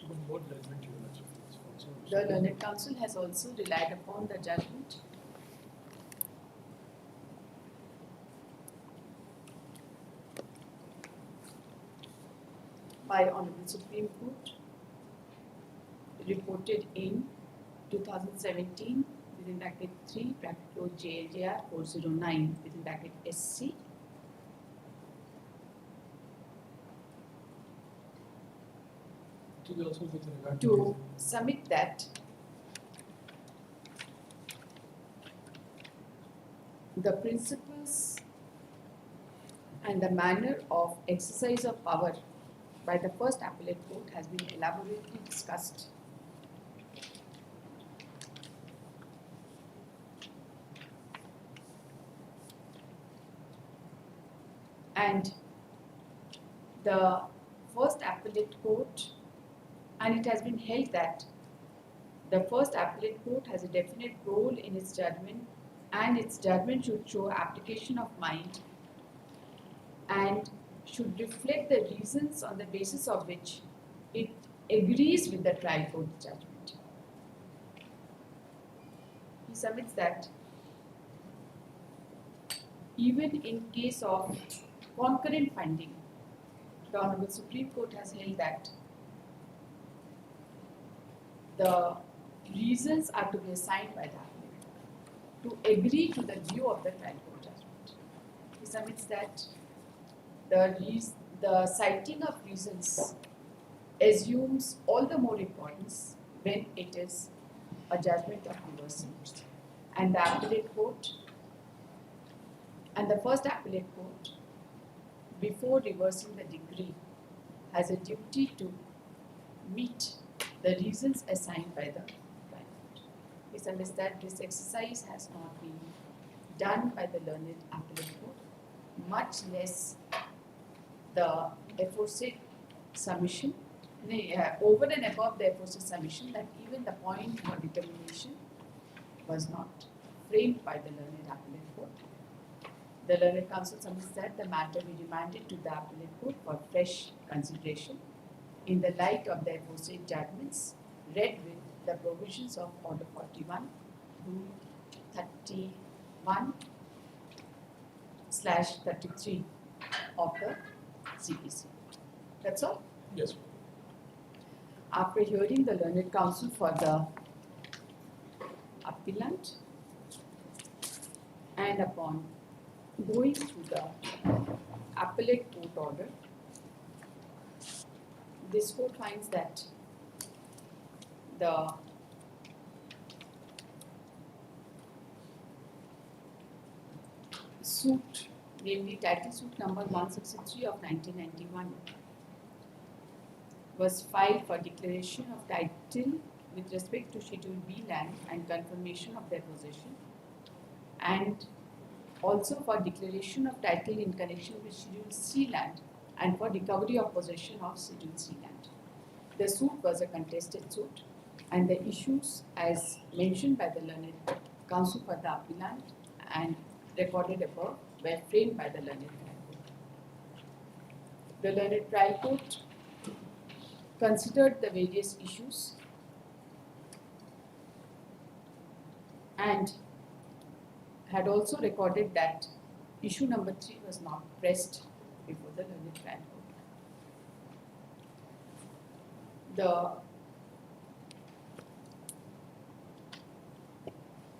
one more judgment you will also also. The learned counsel has also relied upon the judgment by Honorable Supreme Court reported in 2017 within bracket 3 bracket close JLJR 409 within bracket SC To be also with regard to submit that the principles and the manner of exercise of power by the first appellate court has been elaborately discussed. And the first appellate court, and it has been held that the first appellate court has a definite role in its judgment, and its judgment should show application of mind and should reflect the reasons on the basis of which it agrees with the trial court judgment. He submits that even in case of concurrent finding, the Honorable Supreme Court has held that the reasons are to be assigned by the applicant to agree to the view of the trial court judgment. He submits that the citing of reasons assumes all the more importance when it is a judgment of reversal, and the appellate court and the first appellate court, before reversing the decree, has a duty to meet the reasons assigned by the trial court. He submits that this exercise has not been done by the learned appellate court, much less the aforesaid submission, over and above the aforesaid submission, that even the point for determination was not framed by the learned appellate court. The learned counsel submits that the matter be remanded to the appellate court for fresh consideration in the light of the aforesaid judgments, read with the provisions of Order 41, Rule 31/33 of the CPC. That's all. Yes. After hearing the learned counsel for the appellant and upon going through the appellate court order, this court finds that the suit, namely title suit number 163 of 1991, was filed for declaration of title with respect to Schedule B land and confirmation of their possession, and also for declaration of title in connection with Schedule C land and for recovery of possession of Schedule C land. The suit was a contested suit, and the issues, as mentioned by the learned counsel for the appellant and recorded above, were framed by the learned trial court. The learned trial court considered the various issues and had also recorded that issue number 3 was not pressed before the learned trial court. The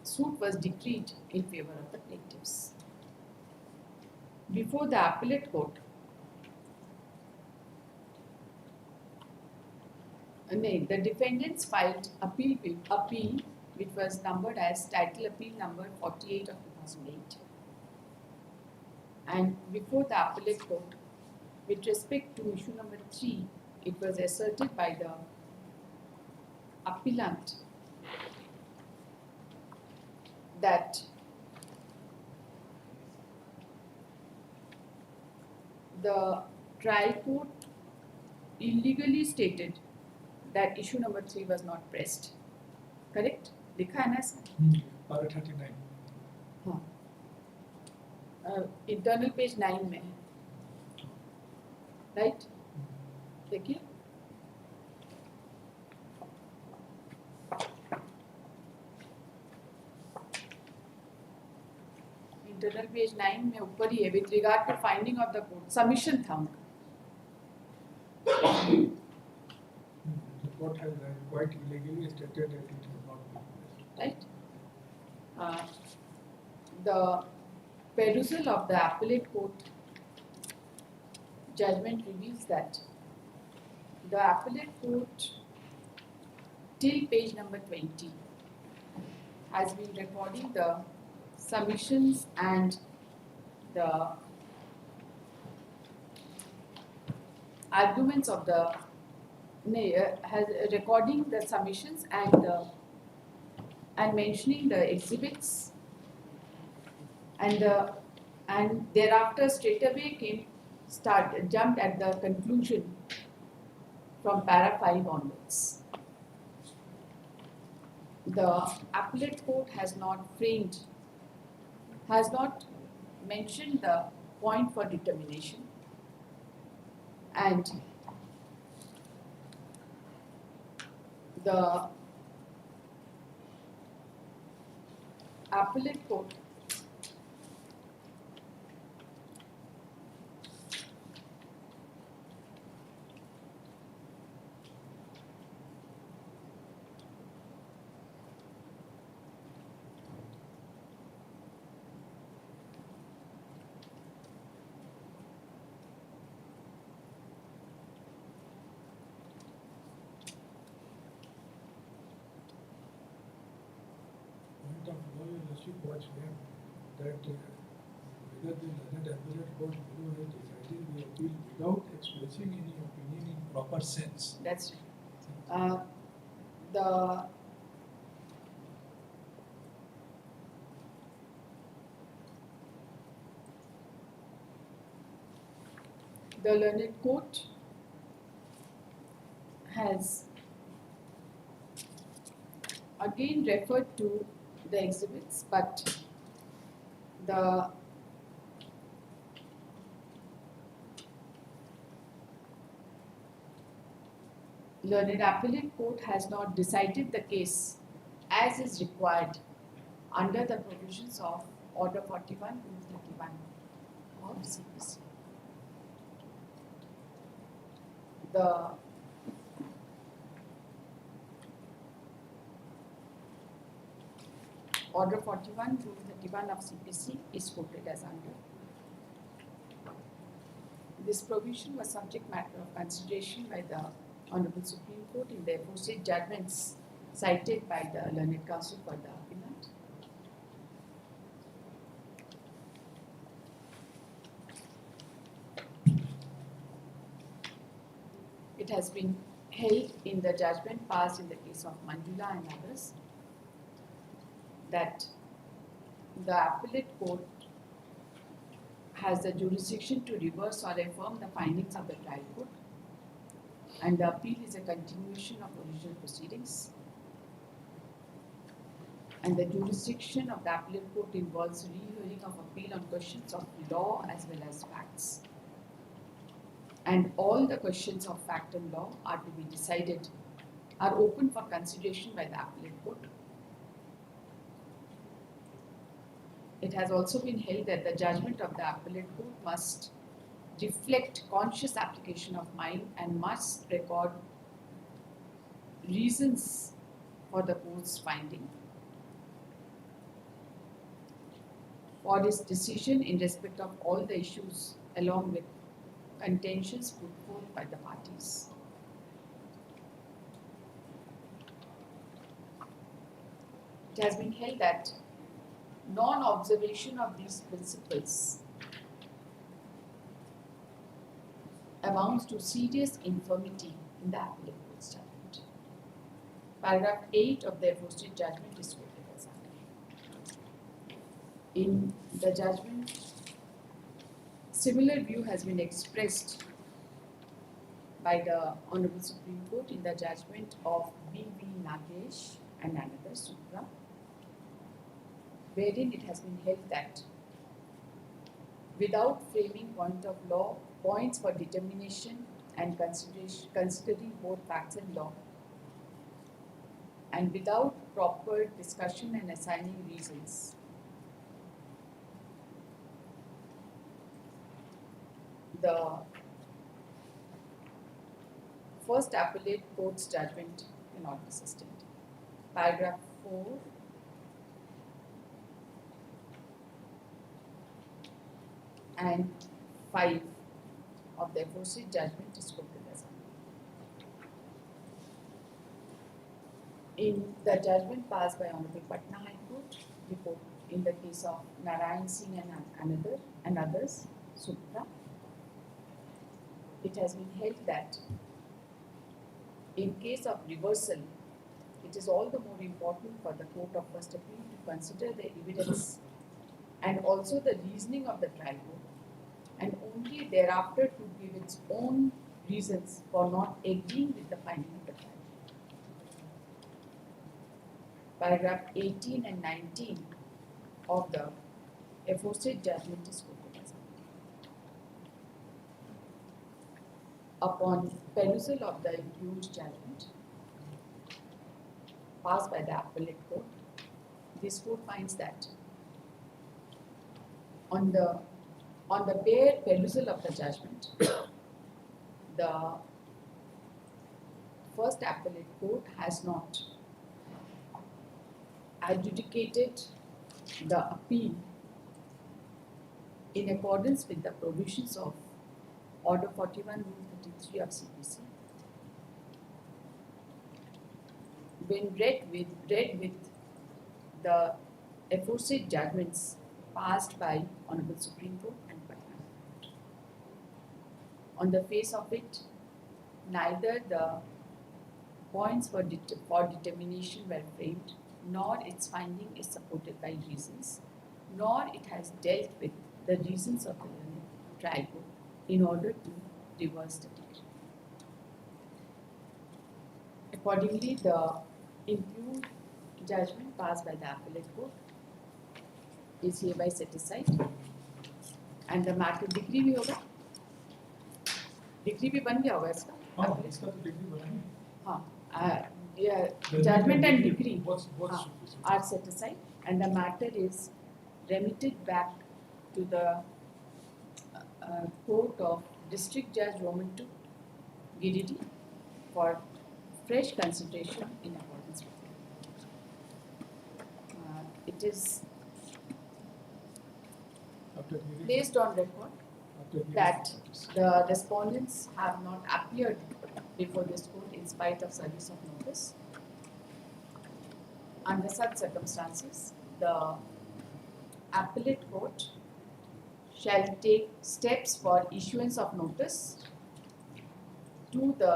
suit was decreed in favor of the plaintiffs. Before the appellate court, the defendants filed appeal which was numbered as title appeal number 48 of 2008. And before the appellate court, with respect to issue number 3, it was asserted by the appellant that the trial court illegally stated that issue number 3 was not pressed. Correct? लिखा है ना इसमें? Para 39. हाँ. Internal page 9 में है. Right? देखिए. Internal page 9 में ऊपर ही है, with regard to finding of the court, submission था उनका. The court has quite illegally stated that it has not been pressed. Right? The perusal of the appellate court judgment reveals that the appellate court till page number 20 has been recording the submissions and the arguments of the has recording the submissions and mentioning the exhibits, and thereafter straight away jumped at the conclusion from para 5 onwards. The appellate court has not mentioned the point for determination, and the appellate court Point of law, your lordship, what's here, that whether the learned appellate court below has decided the appeal without expressing any opinion in proper sense. That's right. The learned court has again referred to the exhibits, but the learned appellate court has not decided the case as is required under the provisions of Order 41 Rule 31 of CPC. The Order 41 Rule 31 of CPC is quoted as under. This provision was subject matter of consideration by the Honorable Supreme Court in the aforesaid judgments cited by the learned counsel for the appellant. It has been held in the judgment passed in the case of Manjula and others that the appellate court has the jurisdiction to reverse or affirm the findings of the trial court, and the appeal is a continuation of original proceedings. And the jurisdiction of the appellate court involves rehearing of appeal on questions of law as well as facts. And all the questions of fact and law are to be decided, are open for consideration by the appellate court. It has also been held that the judgment of the appellate court must reflect conscious application of mind and must record reasons for the court's finding for its decision in respect of all the issues along with contentions put forth by the parties. It has been held that non-observation of these principles amounts to serious infirmity in the appellate court's judgment. Paragraph 8 of the aforesaid judgment is quoted as under. In the judgment, similar view has been expressed by the Honorable Supreme Court in the judgment of B.V. Nagesh and another Supra, wherein it has been held that without framing point of law, points for determination and considering both facts and law, and without proper discussion and assigning reasons, the first appellate court's judgment cannot be sustained. Paragraph 4 and 5 of the aforesaid judgment is quoted as under. In the judgment passed by Honorable Patna High Court, report in the case of Narayan Singh and others, Supra, it has been held that in case of reversal, it is all the more important for the Court of First Appeal to consider the evidence and also the reasoning of the trial court, and only thereafter to give its own reasons for not agreeing with the finding of the trial court. Paragraph 18 and 19 of the aforesaid judgment is quoted as under. Upon perusal of the accused judgment, passed by the appellate court. This court finds that on the bare perusal of the judgment, the first appellate court has not adjudicated the appeal in accordance with the provisions of Order 41 Rule 33 of CPC. When read with the aforesaid judgments passed by Honorable Supreme Court and Patna. On the face of it, neither the points for determination were framed, nor its finding is supported by reasons, nor it has dealt with the reasons of the trial court in order to reverse the decree. Accordingly, the impugned judgment passed by the appellate court is hereby set aside, and the matter degree भी होगा, degree भी बन गया होगा इसका. हाँ, इसका तो डिग्री बना है. हाँ, judgment and decree What's are set aside, and the matter is remitted back to the court of District Judge Roman II, Girirdi, for fresh consideration in accordance with it. It is after hearing, placed on record that the respondents have not appeared before this court in spite of service of notice. Under such circumstances, the appellate court shall take steps for issuance of notice to the.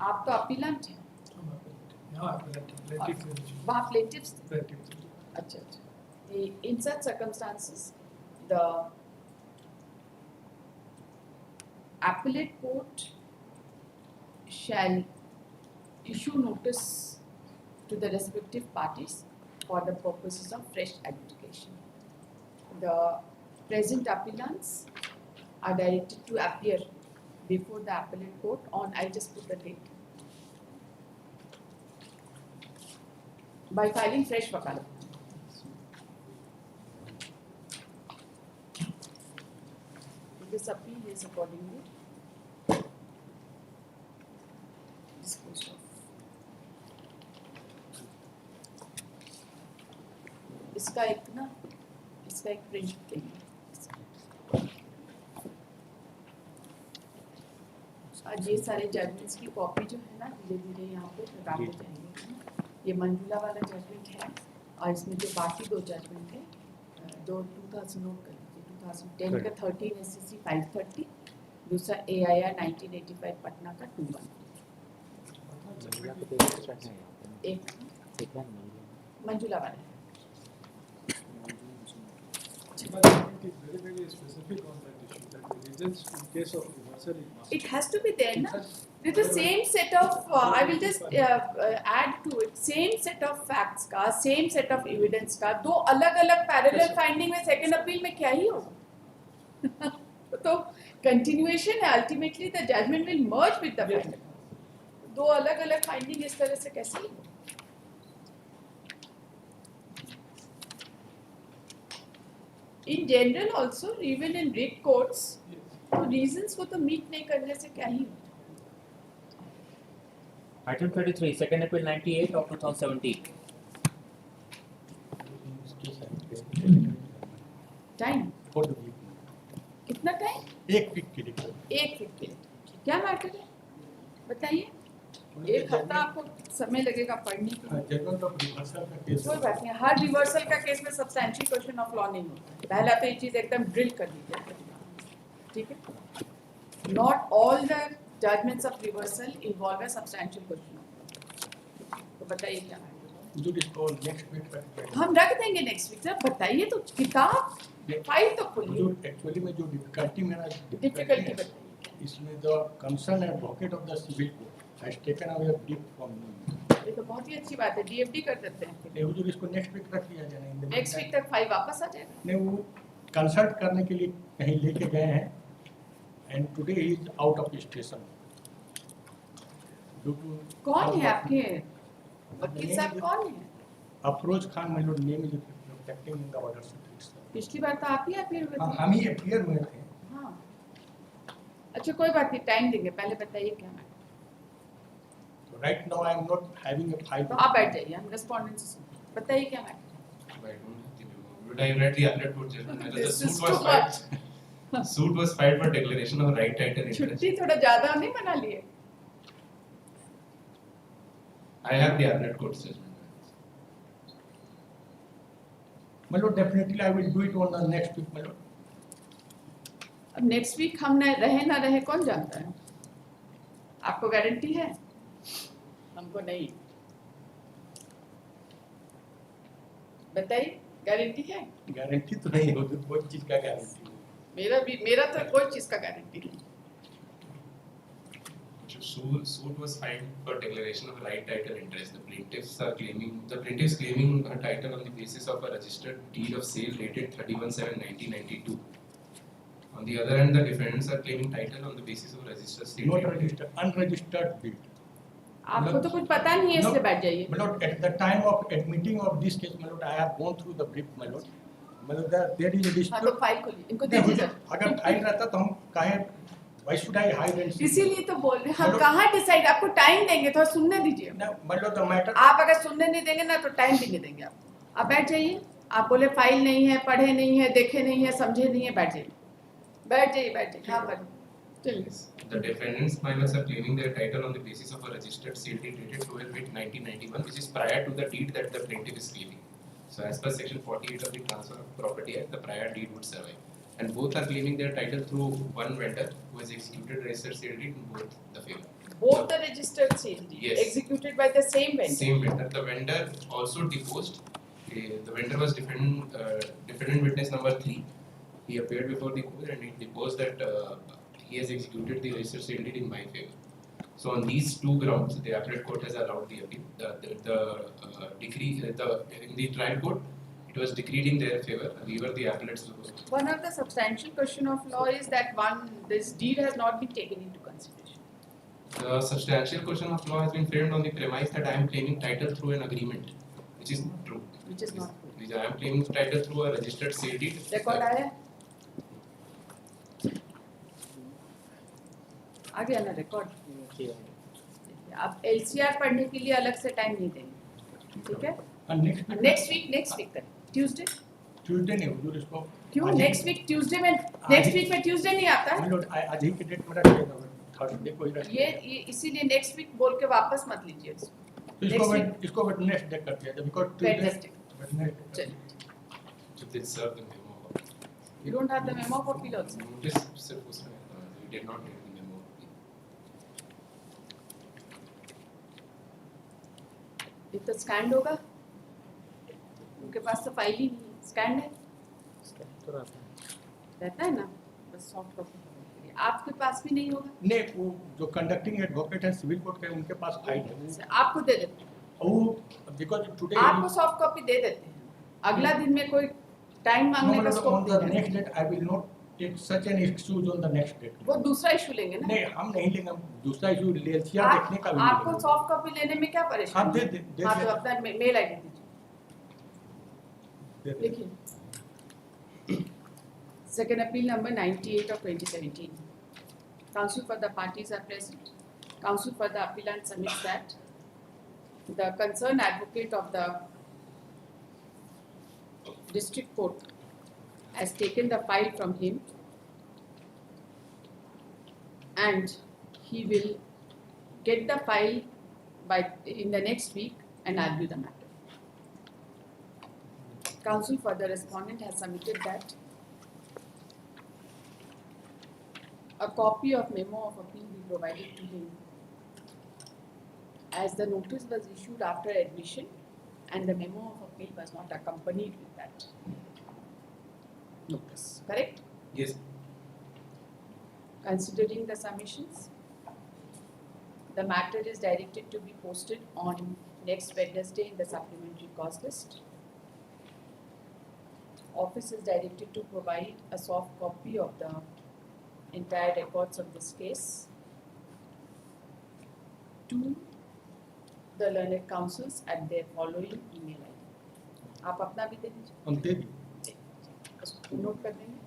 आप तो appellate हैं, यहाँ plaintiff वहाँ plaintiffs थे. plaintiff. अच्छा. In such circumstances, the appellate court shall issue notice to the respective parties for the purposes of fresh adjudication. The present appellants are directed to appear before the appellate court on, I just put the date, by filing fresh wakalat. This appeal is accordingly disposed of. इसका एक print देंगे. आज ये सारे judgements की copy जो है ना, धीरे धीरे यहाँ पे लगाते जाएंगे. ये मंजुला वाला जजमेंट है, और इसमें जो बाकी दो जजमेंट है, दो 2000 नोट कर लीजिए. 2010 का 13 SCC 530, दूसरा AIR 1985 पटना का 21. एक मंजुला वाला है. It is very specific on that issue, that the reasons in case of reversal it must. It has to be there, na? With the same set of, I will just add to it, same set of facts का, same set of evidence का, दो अलग-अलग parallel finding में second appeal में क्या ही होगा? तो continuation है, ultimately the judgment will merge with the finding. दो अलग-अलग finding इस तरह से कैसे ही होगा? In general also, even in writ courts, तो reasons को तो meet नहीं करने से क्या ही होगा? Item 33, second appeal 98 of 2017. Time? कितना टाइम? एक वीक के लिए. एक वीक के लिए. क्या मैटर है? बताइए. एक हफ्ता आपको समय लगेगा पढ़ने के लिए. जजमेंट ऑफ रिवर्सल का केस. कोई बात नहीं. हर रिवर्सल का केस में सब्सटैंशियल क्वेश्चन ऑफ लॉ नहीं होता. पहला तो ये चीज एकदम ड्रिल कर दीजिए. ठीक है? Not all the judgments of reversal involve a substantial question of law. तो बताइए क्या है? जो इसको नेक्स्ट वीक रख. हम रख देंगे नेक्स्ट वीक. सर बताइए तो किताब फाइल तो खोलिए. जो एक्चुअली में जो डिफिकल्टी मेरा डिफिकल्टी बताइए. इसमें the concern advocate of the civil court has taken away a brief from me. ये तो बहुत ही अच्छी बात है. डीएफडी कर देते हैं. नहीं, वो जो इसको नेक्स्ट वीक रख लिया जाए. नेक्स्ट वीक तक फाइल वापस आ जाएगा. नहीं, वो कंसल्ट करने के लिए कहीं लेके गए हैं, and today he is out of station. due to कौन है आपके वकील Name साहब is- कौन है? approach Khan, my lord, name is reflecting in the order sheet itself. पिछली बार तो आप ही अपीयर हुए थे। हम ही appear हुए थे. हाँ। अच्छा कोई बात नहीं, टाइम देंगे, पहले बताइए क्या matter. So right now I am not having a file. तो आप बैठ जाइए, हम रेस्पोंडेंट से सुनते हैं। बताइए क्या matter. I don't have the memo. But I read the appellate court judgment. Whether the This suit is was too filed. Suit was filed for declaration of right title interest. छुट्टी थोड़ा ज्यादा नहीं बना लिए। I have the appellate court judgment. My lord, definitely I will do it on the next week, my lord. अब next week हम रहे ना रहे कौन जानता है। आपको गारंटी है? हमको नहीं। बताइए, गारंटी है? गारंटी तो नहीं होगी, कोई चीज का गारंटी नहीं. मेरा तो कोई चीज का गारंटी नहीं। Suit was filed for declaration of right title interest. The plaintiff is claiming her title on the basis of a registered deed of sale dated 31/7/1992. On the other hand, the defendants are claiming title on the basis of a registered sale. Not registered, unregistered deed. आपको तो कुछ पता नहीं है, इसलिए बैठ जाइए। My lord, at the time of admitting of this case, my lord, I have gone through the brief, my lord. My lord, there is a हाँ तो dispute. फाइल खोलिए, इनको नहीं, दीजिए हुजूर, सर। अगर फाइल रहता तो हम काहे, why should I hide and seek? इसीलिए तो बोल रहे हैं, हम Madam- कहाँ डिसाइड, आपको टाइम देंगे, थोड़ा सुनने दीजिए। No, my lord, the matter. आप अगर सुनने नहीं देंगे ना तो टाइम भी नहीं देंगे आपको। आप बैठ जाइए। आप बोले फाइल नहीं है, पढ़े नहीं है, देखे नहीं है, समझे नहीं है, बैठ जाइए। बैठ जाइए। हाँ बैठ। चलिए। The defendants minors are claiming their title on the basis of a registered sale deed dated 12/8/1991, which is prior to the deed that the plaintiff is claiming. So, as per Section 48 of the Transfer of Property Act, the prior deed would survive. And both are claiming their title through one vendor who has executed registered sale deed in both the favor. Both the registered sale deed Yes. executed by the same vendor. Same vendor. The vendor also deposed. The vendor was defendant witness number 3. He appeared before the court and he deposed that he has executed the registered sale deed in my favor. So on these two grounds, the appellate court has allowed the appeal. The decree, in the trial court, it was decreed in their favor. However, the appellate's One of the substantial question of law is that this deed has not been taken into consideration. the substantial question of law has been framed on the premise that I am claiming title through an agreement, which is not true. Which is not true. I am claiming title through a registered sale deed. Record आया? आ गया ना record? आप LCR पढ़ने के लिए अलग से time नहीं देंगे, ठीक है? And next week. Next week तक, ट्यूसडे? Tuesday नहीं हुजूर, इसको. क्यों आज ही- नेक्स्ट वीक ट्यूसडे में, आज नेक्स्ट ही- वीक में ट्यूसडे नहीं आता My है? lord, आज ही के डेट में रखिएगा, थर्सडे को ही ये रखिएगा. इसीलिए नेक्स्ट वीक बोल के वापस मत लीजिए इसको। तो इसको नेक्स्ट डे कर दिया जाए, because Wednesday. Wednesday. चलिए। If they serve the memo. You don't have the memo of appeal also. Notice सिर्फ उसमें we did not get the memo. ये तो स्कैंड होगा, उनके पास तो फाइल ही नहीं है, स्कैंड है, तो रहता है ना, बस सॉफ्ट कॉपी। आपके पास भी नहीं होगा, नहीं, वो जो कंडक्टिंग एडवोकेट है सिविल कोर्ट के, उनके पास फाइल है. आपको दे देते हैं, वो because today. आपको सॉफ्ट कॉपी दे देते हैं। अगला दिन में कोई टाइम No, मांगने का madam, स्कोप on the नहीं है। next date I will not take such an excuse on the next date. वो दूसरा इशू लेंगे ना। नहीं, हम नहीं लेंगे, हम दूसरा इशू LCR देखने का भी नहीं आपको लेंगे. सॉफ्ट कॉपी लेने में क्या हाँ, परेशानी दे है? दे हाँ तो अपना मेल आईडी दीजिए, दे. देखिए। Second appeal number 98 of 2017. Counsel for the parties are present. Counsel for the appellant submits that the concerned advocate of the district court has taken the file from him and he will get the file in the next week and argue the matter. Counsel for the respondent has submitted that a copy of memo of appeal be provided to him as the notice was issued after admission and the memo of appeal was not accompanied with that notice. Correct? Yes. Considering the submissions, the matter is directed to be posted on next Wednesday in the supplementary cause list. Office is directed to provide a soft copy of the entire records of this case. to the learned counsels at their following email ID. आप अपना भी दे दीजिए, हम दे दी उसको note कर देंगे,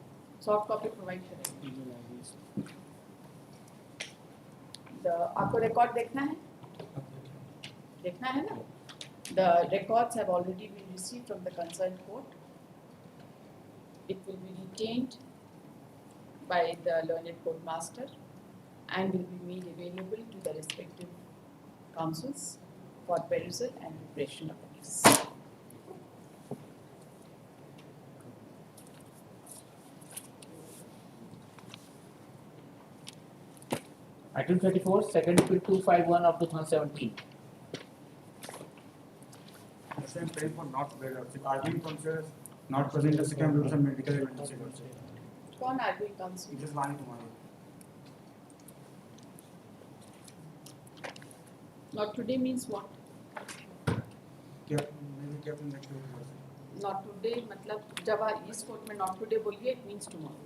soft copy provide करेंगे. आपको रिकॉर्ड देखना है? देखना है ना? The records have already been received from the concerned court. It will be retained by the learned court master and will be made available to the respective counsels for perusal and preparation of the case. Item 34, second appeal 251 of 2017. The same time for not whether the arguing counsel not present the second application medical evidence also. कौन arguing counsel? It is Vani Kumari. Not today means what? Maybe captain next week also. Not today मतलब जब आप इस court में not today बोलिए, it means tomorrow.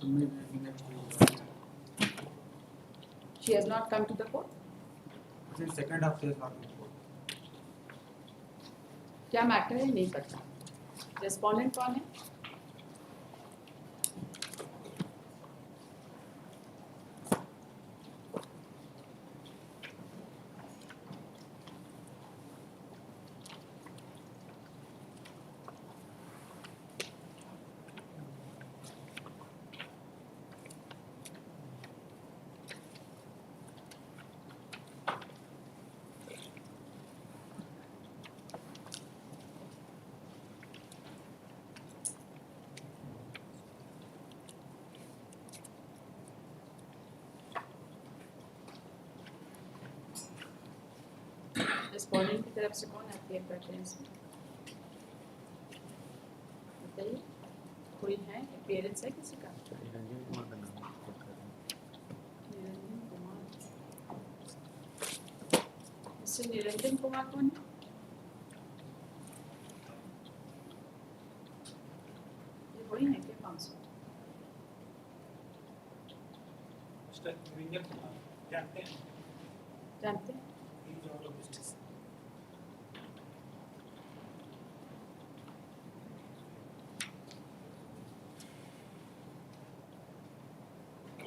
Maybe next week. She has not come to the court. Since second half she is not in court. क्या matter है नहीं पता. Respondent कौन है? Respondent की तरफ से कौन आती है प्रेफरेंस में? बताइए, कोई है? अपीयरेंस है किसी का? निरंजन कुमार. इससे निरंजन कुमार कौन है? ये वही है क्या काउंसिल? जानते हैं जानते हैं?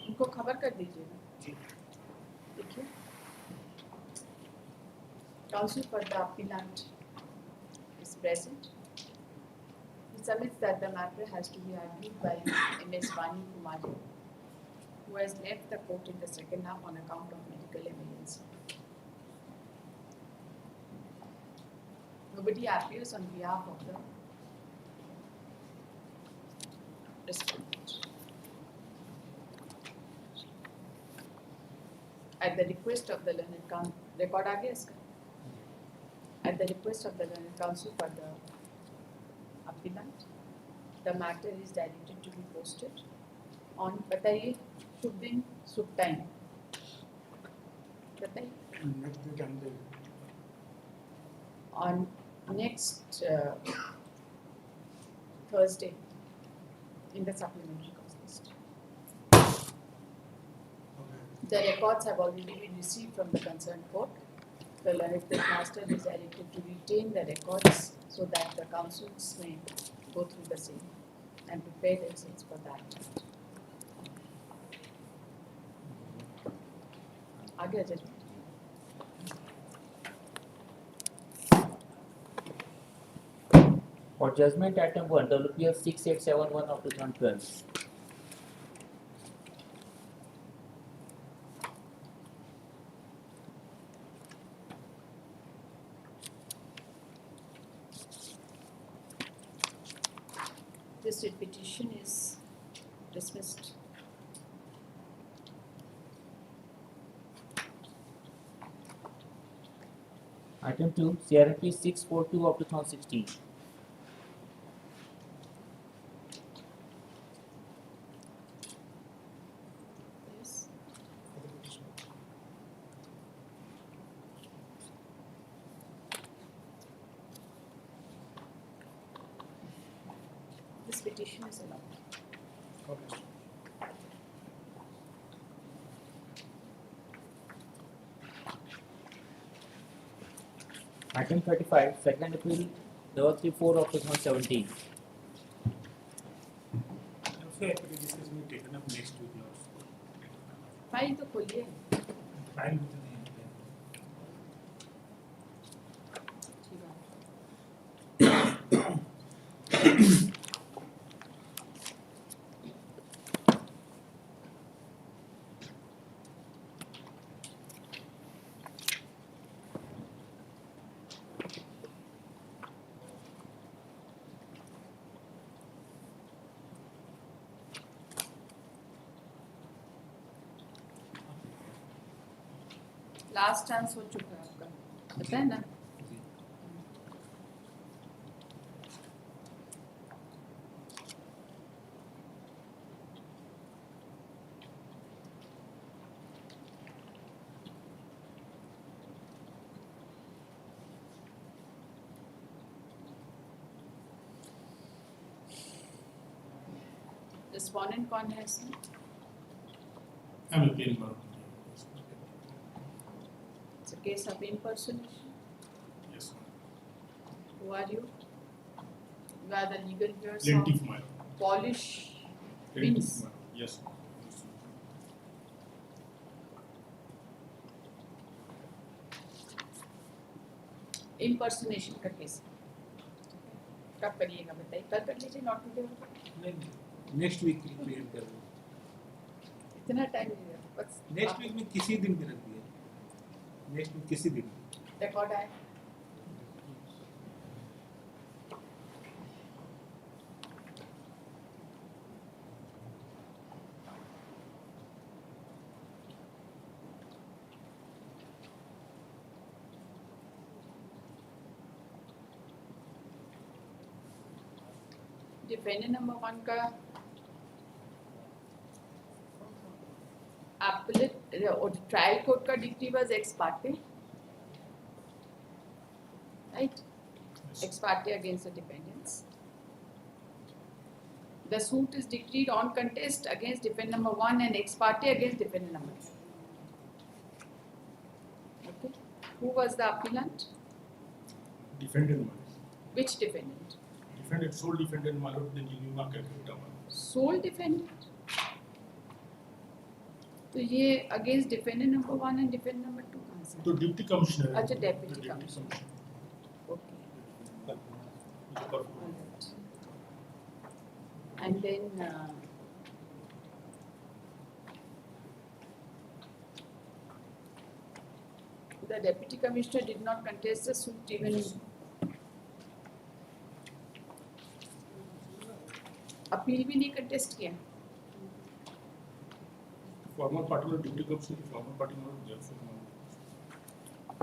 उनको खबर कर दीजिएगा. देखिए, counsel for the appellant is present. He submits that the matter has to be argued by Ms. Vani Kumari, who has left the court in the second half on account of medical emergency. Nobody appears on behalf of the respondent. At the request of the learned counsel, record आ गया इसका? At the request of the learned counsel for the appellant, the matter is directed to be posted on, बताइए, शुभ दिन, शुभ time, बताइए. Next week and On next Thursday in the supplementary cause list. The records have already been received from the concerned court. The learned master is directed to retain the records so that the counsels may go through the same and prepare themselves for that. आगे जज. For judgment item 1, WPL 6871 of 2012. This petition is dismissed. Item 2, CRP 642 of 2016. Yes. This petition is allowed. okay. Item 35, second appeal 034 of 2017. Also, actually, this is being taken up next week also. File तो खोलिए File with the name. Last chance हो चुका है आपका पता है ना respondent कौन है इसमें I'm appealing one. It's a case of impersonation. Yes. Who are you? You are the legal person. Plaintiff ma'am. Polish Plaintiff means ma'am. Yes. impersonation का केस कब करिएगा बताइए कल कर लीजिए नॉट टुडे नहीं नेक्स्ट वीक क्लियर कर दो इतना टाइम नहीं है बस नेक्स्ट वीक में किसी दिन भी रख दिया नेक्स्ट वीक किसी दिन रिकॉर्ड है डिफेंडेंट नंबर 1 का appellate or trial court का decree was ex parte right ex parte against the defendants the suit is decreed on contest against defendant number 1 and ex parte against defendant number 2 okay who was the appellant defendant ma'am which defendant defendant sole defendant मालूम नहीं New York का बेटा ma'am sole defendant तो ये against defendant number 1 and defendant number 2 कहां से तो deputy commissioner अच्छा deputy commissioner okay and then the deputy commissioner did not contest the suit even appeal भी नहीं contest किया फॉर्मल पार्टी में डिप्टी कमिश्नर फॉर्मल पार्टी में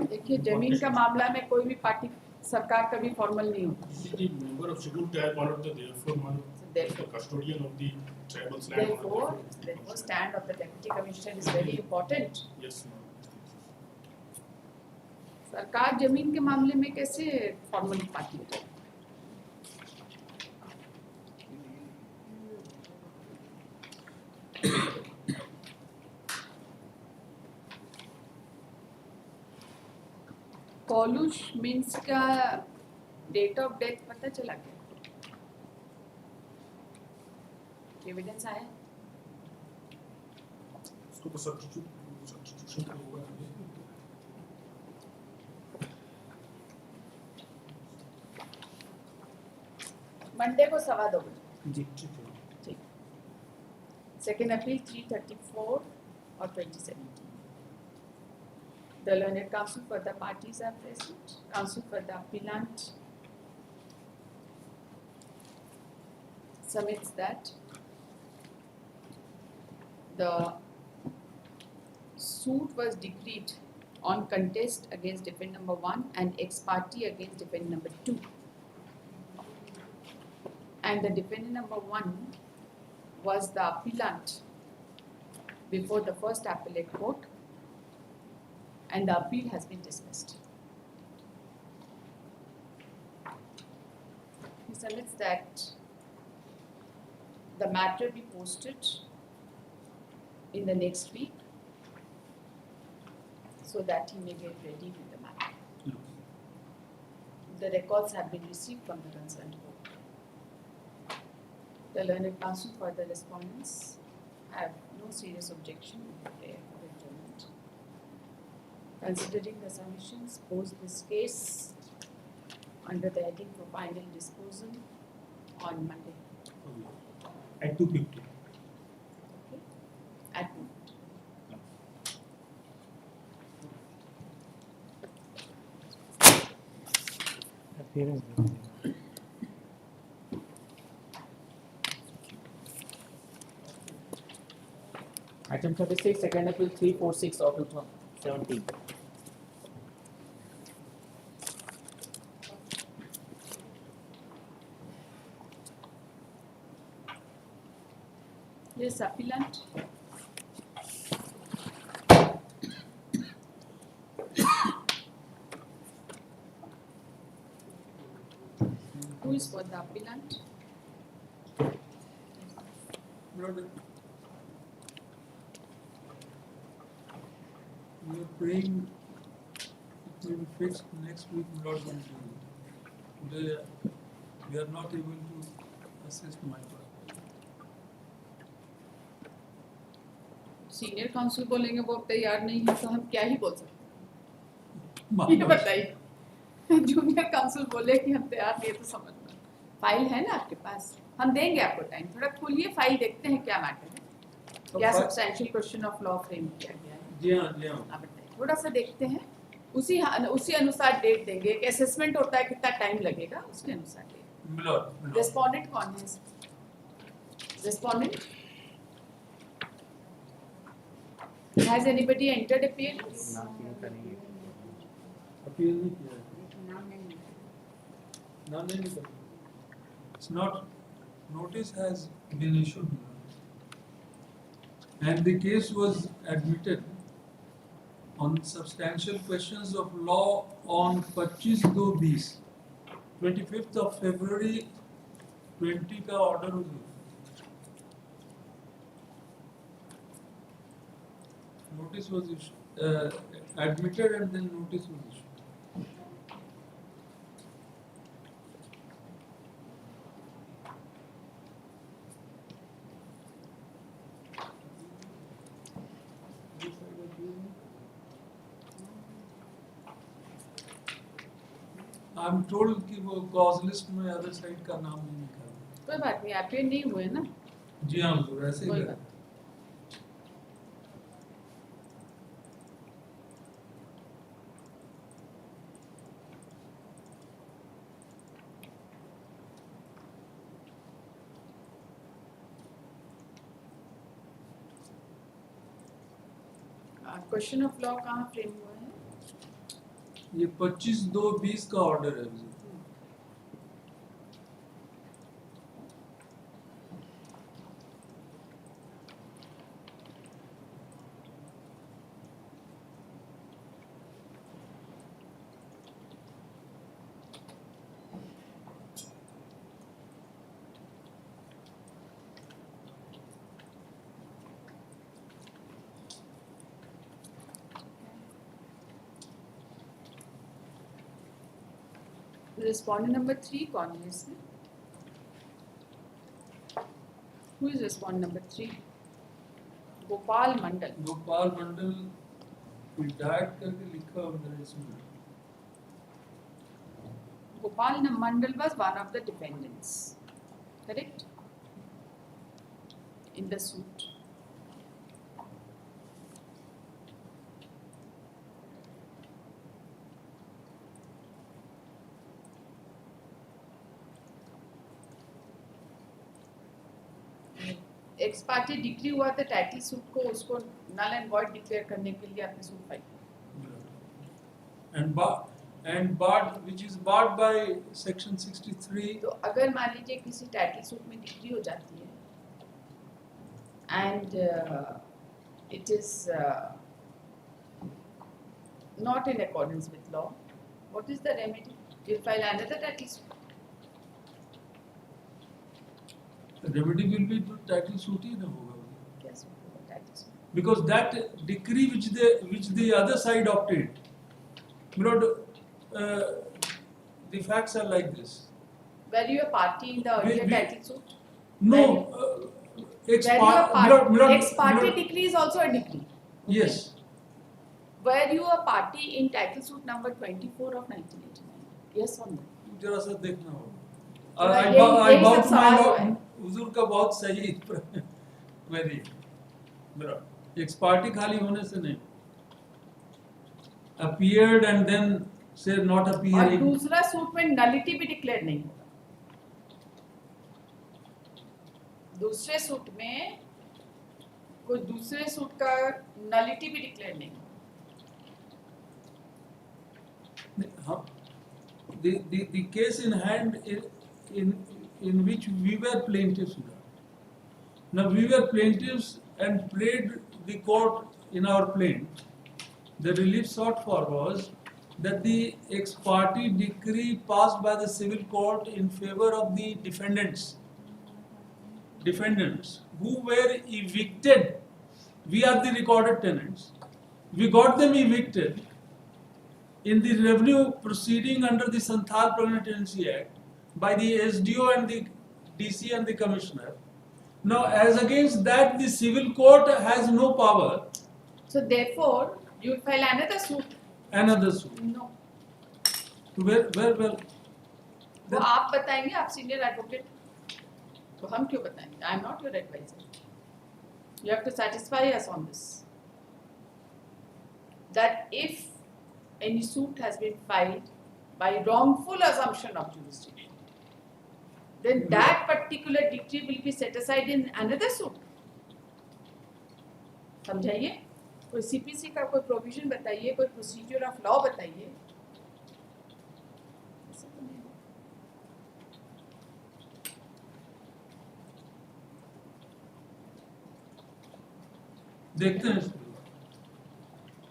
देखिए जमीन का मामला में कोई भी पार्टी सरकार कभी फॉर्मल नहीं होती the member of scheduled tribe one of the therefore one Therefore. the custodian of the tribal land therefore stand of the deputy commissioner is very important yes ma'am सरकार जमीन के मामले में कैसे फॉर्मल पार्टी हो जाए पॉलुश मीन्स का date of death पता चला क्या एविडेंस आया उसको तो सब्स्टिट्यूशन का हुआ है मंडे को 2:15 बजे जी ठीक है ठीक सेकेंड अपील 334 और 2017 The learned counsel for the parties are present. Counsel for the appellant submits that the suit was decreed on contest against defendant number 1 and ex parte against defendant number 2. And the defendant number 1 was the appellant before the first appellate court. And the appeal has been dismissed. He submits that the matter be posted in the next week so that he may get ready with the matter. The records have been received from the concerned court. The learned counsel for the respondents have no serious objection in their adjournment. Considering the submissions, post this case under the heading for final disposal on Monday. At 2:50. Okay? At noon. Appearance. Item 36, second appeal 346 of 2017. Yes, appellant. Who is for the appellant? Brother, we are praying it will be fixed next week, Lord will do it. Today, we are not able to assist my brother. Senior council बोलेंगे वो अब तैयार नहीं है तो हम क्या ही बोल सकते हैं ये बताइए जूनियर काउंसिल बोले कि हम तैयार नहीं है तो समझ में फाइल है ना आपके पास हम देंगे आपको टाइम थोड़ा खोलिए फाइल देखते हैं क्या मैटर है क्या substantial question of law frame किया गया है जी हाँ जी हाँ आप बताइए थोड़ा सा देखते हैं उसी अनुसार डेट देंगे एक असेसमेंट होता है कितना टाइम लगेगा उसके अनुसार डेट मिलोड रेस्पोंडेंट कौन है respondent Has anybody entered appearance? Appeal नहीं किया है नाम नहीं निकल it's not notice has been issued and the case was admitted on substantial questions of law on 25/2/20 25th of February 20 का order हुई notice was issued, admitted and then notice was issued. I'm told कि वो cause list में other side का नाम नहीं निकाला। कोई बात नहीं अपील नहीं हुए ना जी हाँ हुजूर ऐसे ही कोई है। बात क्वेश्चन ऑफ लॉ कहाँ फ्रेम हुआ है ये 25/2/20 का ऑर्डर है हुजूर। Respondent number 3 कौन है इसमें? Who is respondent number 3? Gopal Mandal. Gopal Mandal retired करके लिखा हुआ है इसमें। Gopal Mandal was one of the defendants, correct? In the suit. X party degree हुआ था टाइटल सूट को उसको नल एंड वॉइड डिक्लेयर करने के लिए आपने suit file and barred which is barred by section 63 तो अगर मान लीजिए किसी टाइटल सूट में डिग्री हो जाती है and it is not in accordance with law, what is the remedy? You'll file another title suit. remedy will be to title suit ही ना होगा Yes, title suit. because that decree which the other side obtained, Lord, the facts are like this. Were you a party in the earlier We- title suit? No, Were you a party? Ex parte Milord, decree is also a decree. yes, Were you a party in title suit number 24 of 1989? Yes or no? जरा सा देखना होगा। थोड़ा I यही bow सब to my सवाल lord, हुआ है। हुजूर का बहुत सही मेरी मिलord, एक पार्टी खाली होने से नहीं, appeared and then say not और appearing. दूसरा सूट में नलिटी भी डिक्लेयर नहीं होगा। दूसरे सूट में कोई दूसरे सूट का नलिटी भी डिक्लेयर नहीं होगा। हाँ, the case in hand in which we were plaintiffs. Now we were plaintiffs and played the court in our plaint. The relief sought for was that the ex parte decree passed by the civil court in favor of the defendants who were evicted. We are the recorded tenants. We got them evicted in the revenue proceeding under the Santhal Permanent Tenancy Act by the SDO and the DC and the commissioner. Now, as against that, the civil court has no power. So therefore, you will file another suit. Another suit. No. Well. वो आप बताएंगे, आप senior advocate, तो हम क्यों बताएंगे? I am not your advisor. You have to satisfy us on this. That if any suit has been filed by wrongful assumption of jurisdiction, then that particular decree will be set aside in another suit. समझाइए? कोई CPC का कोई provision बताइए, कोई procedure of law बताइए। ऐसा तो नहीं है। देखते हैं इसको।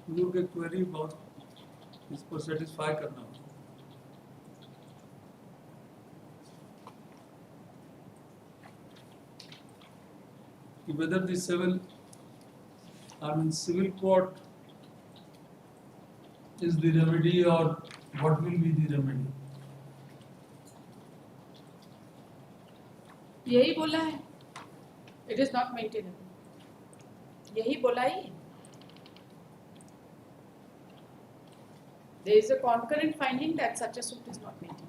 हुजूर के क्वेरी बहुत इसको सेटिस्फाई करना होगा। कि whether the civil court is the remedy or what will be the remedy? यही बोला है। It is not maintainable. यही बोला ही। There is a concurrent finding that such a suit is not maintainable.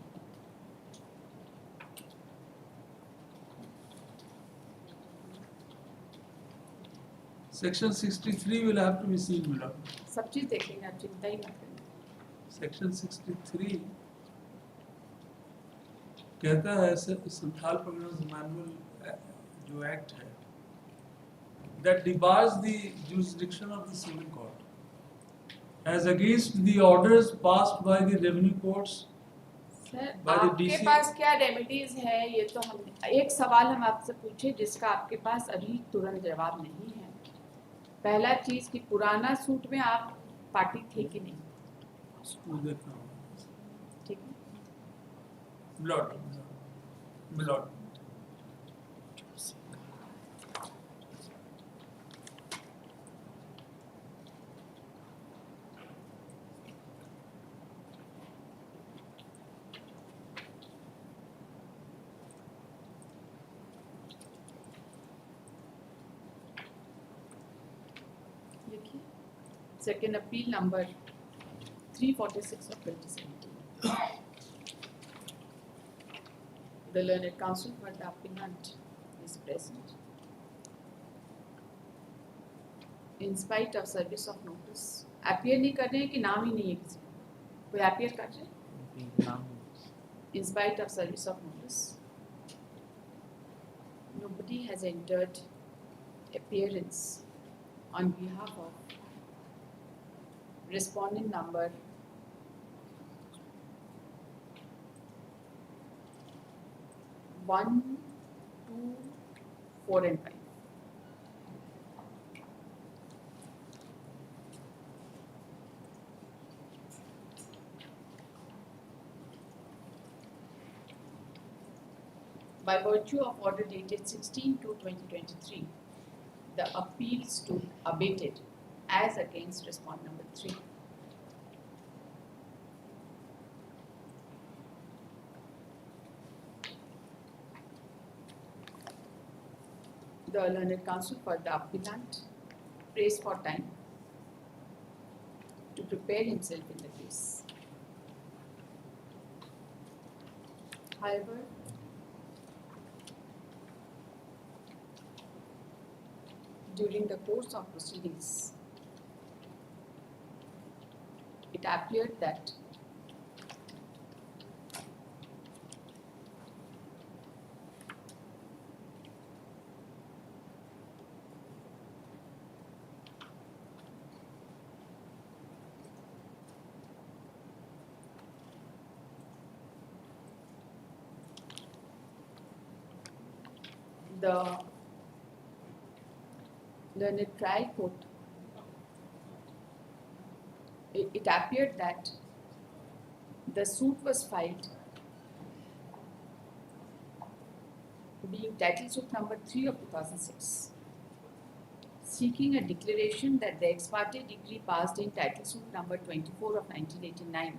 Section 63 will have to be seen, madam. सब चीज देखेंगे, आप चिंता ही मत करिए। Section 63 कहता है संथाल प्रोग्राम्स मैनुअल जो एक्ट है that debars the jurisdiction of the civil court as against the orders passed by the revenue courts. Sir, By the आपके DC पास क्या रेमेडीज है? ये तो हम एक सवाल हम आपसे पूछे जिसका आपके पास अभी तुरंत जवाब नहीं है। पहला चीज कि पुराना सूट में आप पार्टी थे कि नहीं? उसको देखना होगा। ठीक है। Milord. लिखिए। Second appeal number 346 of 2017. The learned counsel for the appellant is present. In spite of service of notice, appear नहीं कर रहे हैं कि नाम ही नहीं है किसी का? कोई appear कर रहे हैं? In spite of service of notice, nobody has entered appearance on behalf of respondent number 1, 2, 4 and 5. By virtue of order dated 16/2/2023, the appeal stood abated as against respondent number 3. The learned counsel for the appellant prays for time to prepare himself in the case. However, during the course of proceedings, it appeared that the learned trial court, it appeared that the suit was filed being title suit number 3 of 2006, seeking a declaration that the ex parte decree passed in title suit number 24 of 1989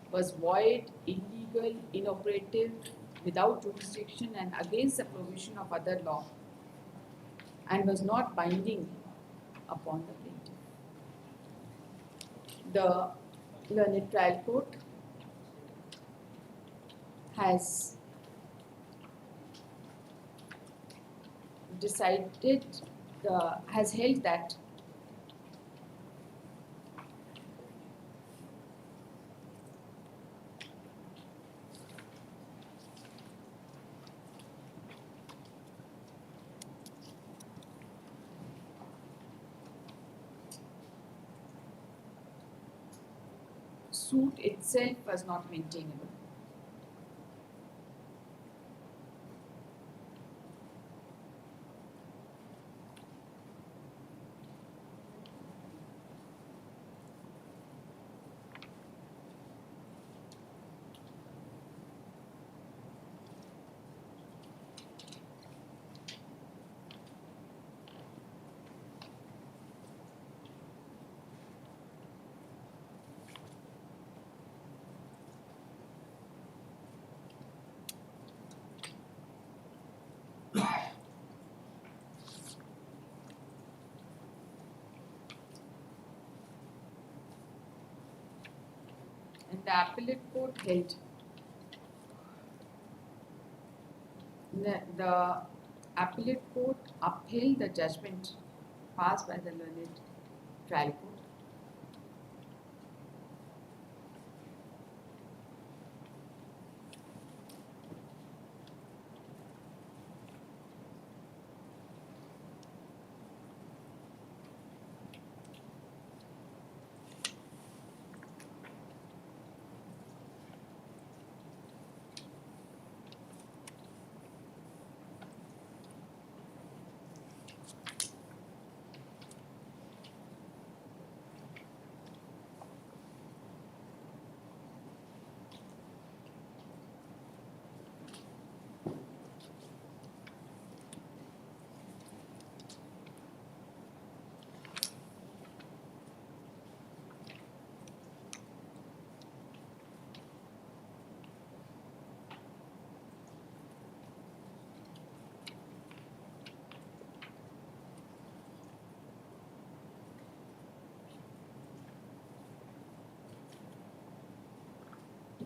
was void, illegal, inoperative, without jurisdiction and against the provision of other law, and was not binding upon the plaintiff. The learned trial court has held that suit itself was not maintainable. And the appellate court held the appellate court upheld the judgment passed by the learned trial court.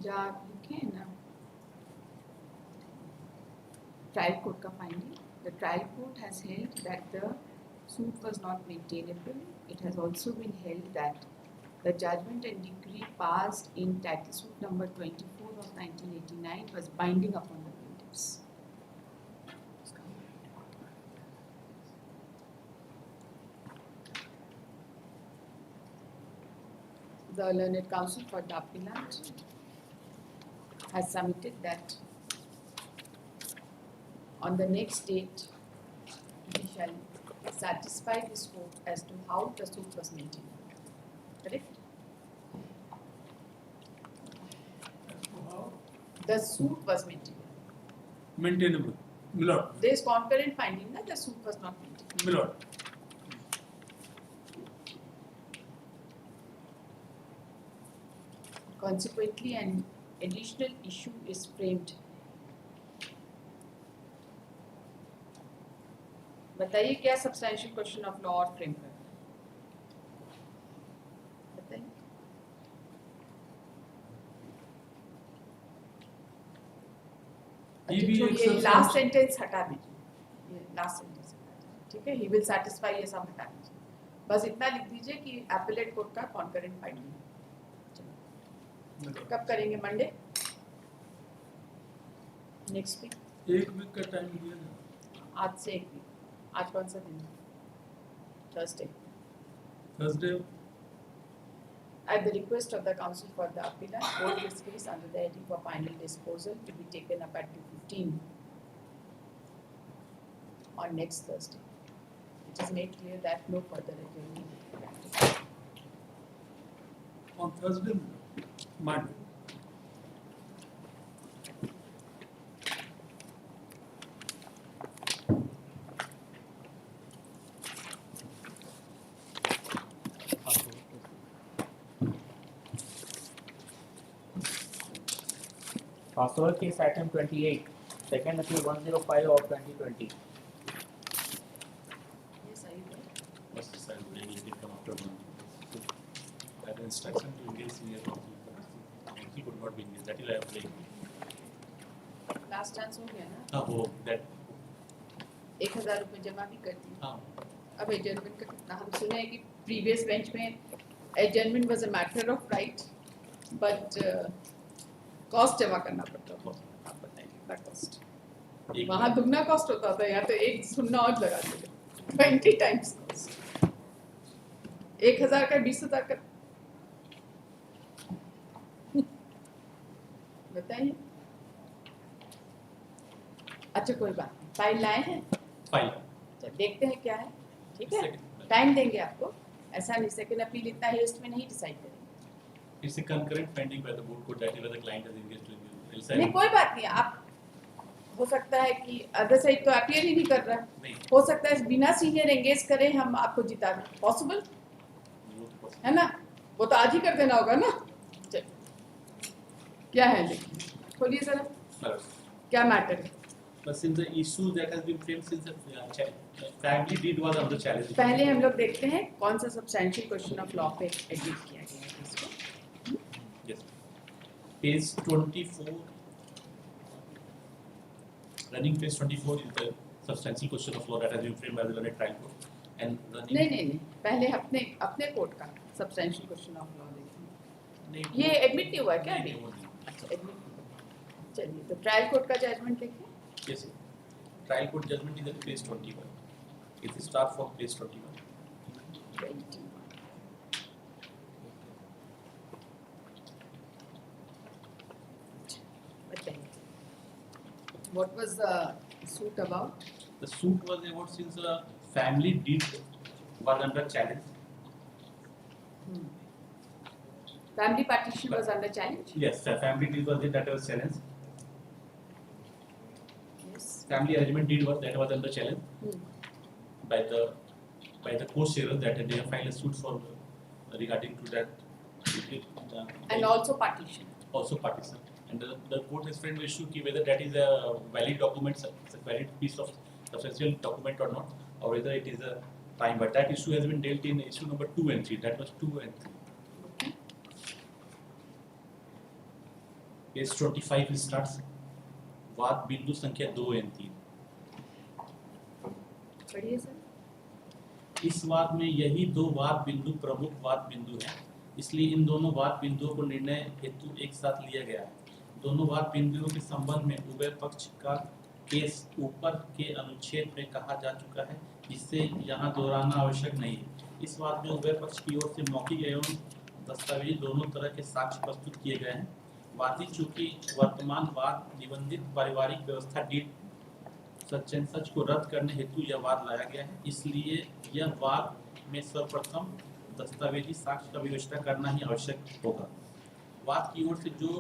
या लिखे है ना trial court का finding. The trial court has held that the suit was not maintainable. It has also been held that the judgment and decree passed in title suit number 24 of 1989 was binding upon the plaintiffs. The learned counsel for the appellant has submitted that on the next date we shall satisfy this court as to how the suit was maintained. Correct? The suit was maintained. Maintainable. Milord. There is concurrent finding that the suit was not maintained. Milord. Consequently, an additional issue is framed बताइए क्या substantial question of law और framework बताइए। ये भी एक छोड़िए last substantial- sentence हटा दीजिए, ये लास्ट सेंटेंस हटा दीजिए, ठीक है। ही विल सैटिस्फाई ये सब हटा दीजिए, बस इतना लिख दीजिए कि एपेलेट कोर्ट का कॉन्करेंट फाइंडिंग। कब करेंगे? Monday next week? 1 वीक का टाइम दिया था। आज से 1 वीक। आज कौन सा दिन है? Thursday. Thursday At the request of the counsel for the appellant, hold this case under the heading for final disposal to be taken up at 2:15 on next Thursday. It is made clear that no further adjournment. on Thursday, Monday. Pastoral case item 28, second appeal 105 of 2020. Yes, are you there? Must decide when you can come after one. That instruction to engage senior counsel. He could not be engaged. That is I am playing. Last chance हो गया ना? हाँ वो that 1,000 रुपए जमा भी कर दी। हाँ अब एडजर्नमेंट का कितना? हम सुने हैं कि प्रीवियस बेंच में adjournment was a matter of right, but cost जमा करना पड़ता था। आप बताइए कितना कॉस्ट? एक वहाँ दुगना कॉस्ट होता था, यहाँ तो एक सुनना और लगा देते 20 टाइम्स कॉस्ट। 1,000 का 20,000 का बताइए। अच्छा कोई बात नहीं, फाइल लाए हैं? फाइल अच्छा देखते हैं क्या है, ठीक है। Second. टाइम देंगे आपको, ऐसा नहीं सेकंड अपील इतना हेस्ट में नहीं डिसाइड करेंगे। It's a concurrent pending by the board court that is where the client has engaged in the नहीं कोई बात नहीं, आप हो सकता है कि अदर साइड तो अपीयर ही नहीं कर रहा, नहीं हो सकता है बिना सीनियर एंगेज करें हम आपको जिता दें, पॉसिबल वो तो possible. है ना? वो तो आज ही कर देना होगा ना। चलिए क्या है, देखिए खोलिए जरा, Correct. क्या मैटर है। But since the issue that has been framed since the family deed was under challenge. पहले हम लोग देखते हैं कौन सा सब्सटेंशियल क्वेश्चन ऑफ लॉ पे एडमिट किया गया है इसको। Yes. Page 24. Running page 24 is the substantial question of law that has been framed by the learned trial court. And running. नहीं, पहले अपने अपने कोर्ट का सब्सटेंशियल क्वेश्चन ऑफ लॉ देखें। नहीं, ये एडमिट नहीं हुआ है क्या अभी? नहीं, वो नहीं। अच्छा एडमिट। चलिए तो ट्रायल कोर्ट का जजमेंट देखें। Yes, sir. Trial court judgment is at page 21. It is start from page 21. 21. बताइए, what was the suit about? The suit was about since a family deed was under challenge. Family partition was under challenge? Yes, the family deed was that was challenge. Yes. Family arrangement deed was that was under challenge by the co-sharers that they have filed a suit for regarding to that. And also partition. Also partition. And the court has framed the issue ki whether that is a valid document, a valid piece of substantial document or not, or whether it is a time. But that issue has been dealt in issue number 2 and 3. That was 2 and 3. Okay. Page 25 starts. वाद बिंदु संख्या 2 और 3. पढ़िए sir. इस वाद में यही दो वाद बिंदु प्रमुख वाद बिंदु हैं, इसलिए इन दोनों वाद बिंदुओं को निर्णय हेतु एक साथ लिया गया है। दोनों वाद बिंदुओं के संबंध में उभय पक्ष का केस ऊपर के अनुच्छेद में कहा जा चुका है, जिससे यहाँ दोहराना आवश्यक नहीं है। इस वाद में उभय पक्ष की ओर से मौखिक एवं दस्तावेजी दोनों तरह के साक्ष्य प्रस्तुत किए गए हैं। वादी चूंकि वर्तमान वाद निबंधित पारिवारिक व्यवस्था डीड सच एंड सच को रद्द करने हेतु यह वाद लाया गया है, इसलिए यह वाद में सर्वप्रथम दस्तावेजी साक्ष्य का विवेचना करना ही आवश्यक होगा। वाद की ओर से जो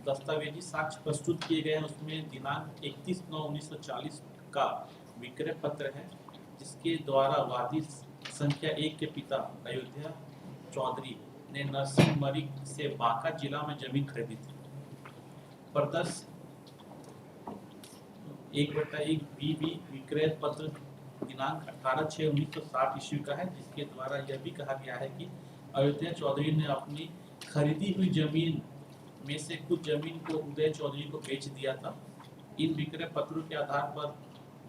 दस्तावेजी साक्ष्य प्रस्तुत किए गए हैं उसमें दिनांक 31/9/1940 का विक्रय पत्र है, जिसके द्वारा वादी संख्या 1 के पिता अयोध्या चौधरी ने नरसिंहमरी से बांका जिला में जमीन खरीदी थी। प्रदर्श 1/1 बीबी विक्रय पत्र दिनांक 18/6/1960 ईस्वी का है, जिसके द्वारा यह भी कहा गया है कि अयोध्या चौधरी ने अपनी खरीदी हुई जमीन में से कुछ जमीन को उदय चौधरी को बेच दिया था। इन विक्रय पत्रों के आधार पर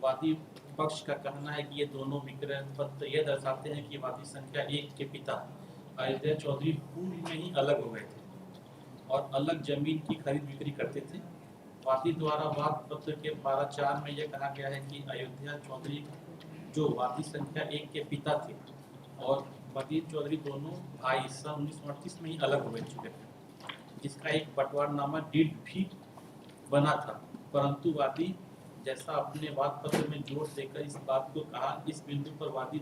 वादी पक्ष का कहना है कि ये दोनों विक्रय पत्र यह दर्शाते हैं कि वादी संख्या 1 के पिता अयोध्या चौधरी पूर्व में ही अलग हो गए थे और अलग जमीन की खरीद बिक्री करते थे। वादी द्वारा वाद पत्र के पारा 4 में यह कहा गया है कि अयोध्या चौधरी जो वादी संख्या 1 के पिता थे और वादी चौधरी दोनों भाई सन 1938 में ही अलग हो चुके थे, जिसका एक बंटवारनामा डीड भी बना था, परंतु वादी जैसा अपने वाद पत्र में जोर देकर इस बात को कहा, इस बिंदु पर वादी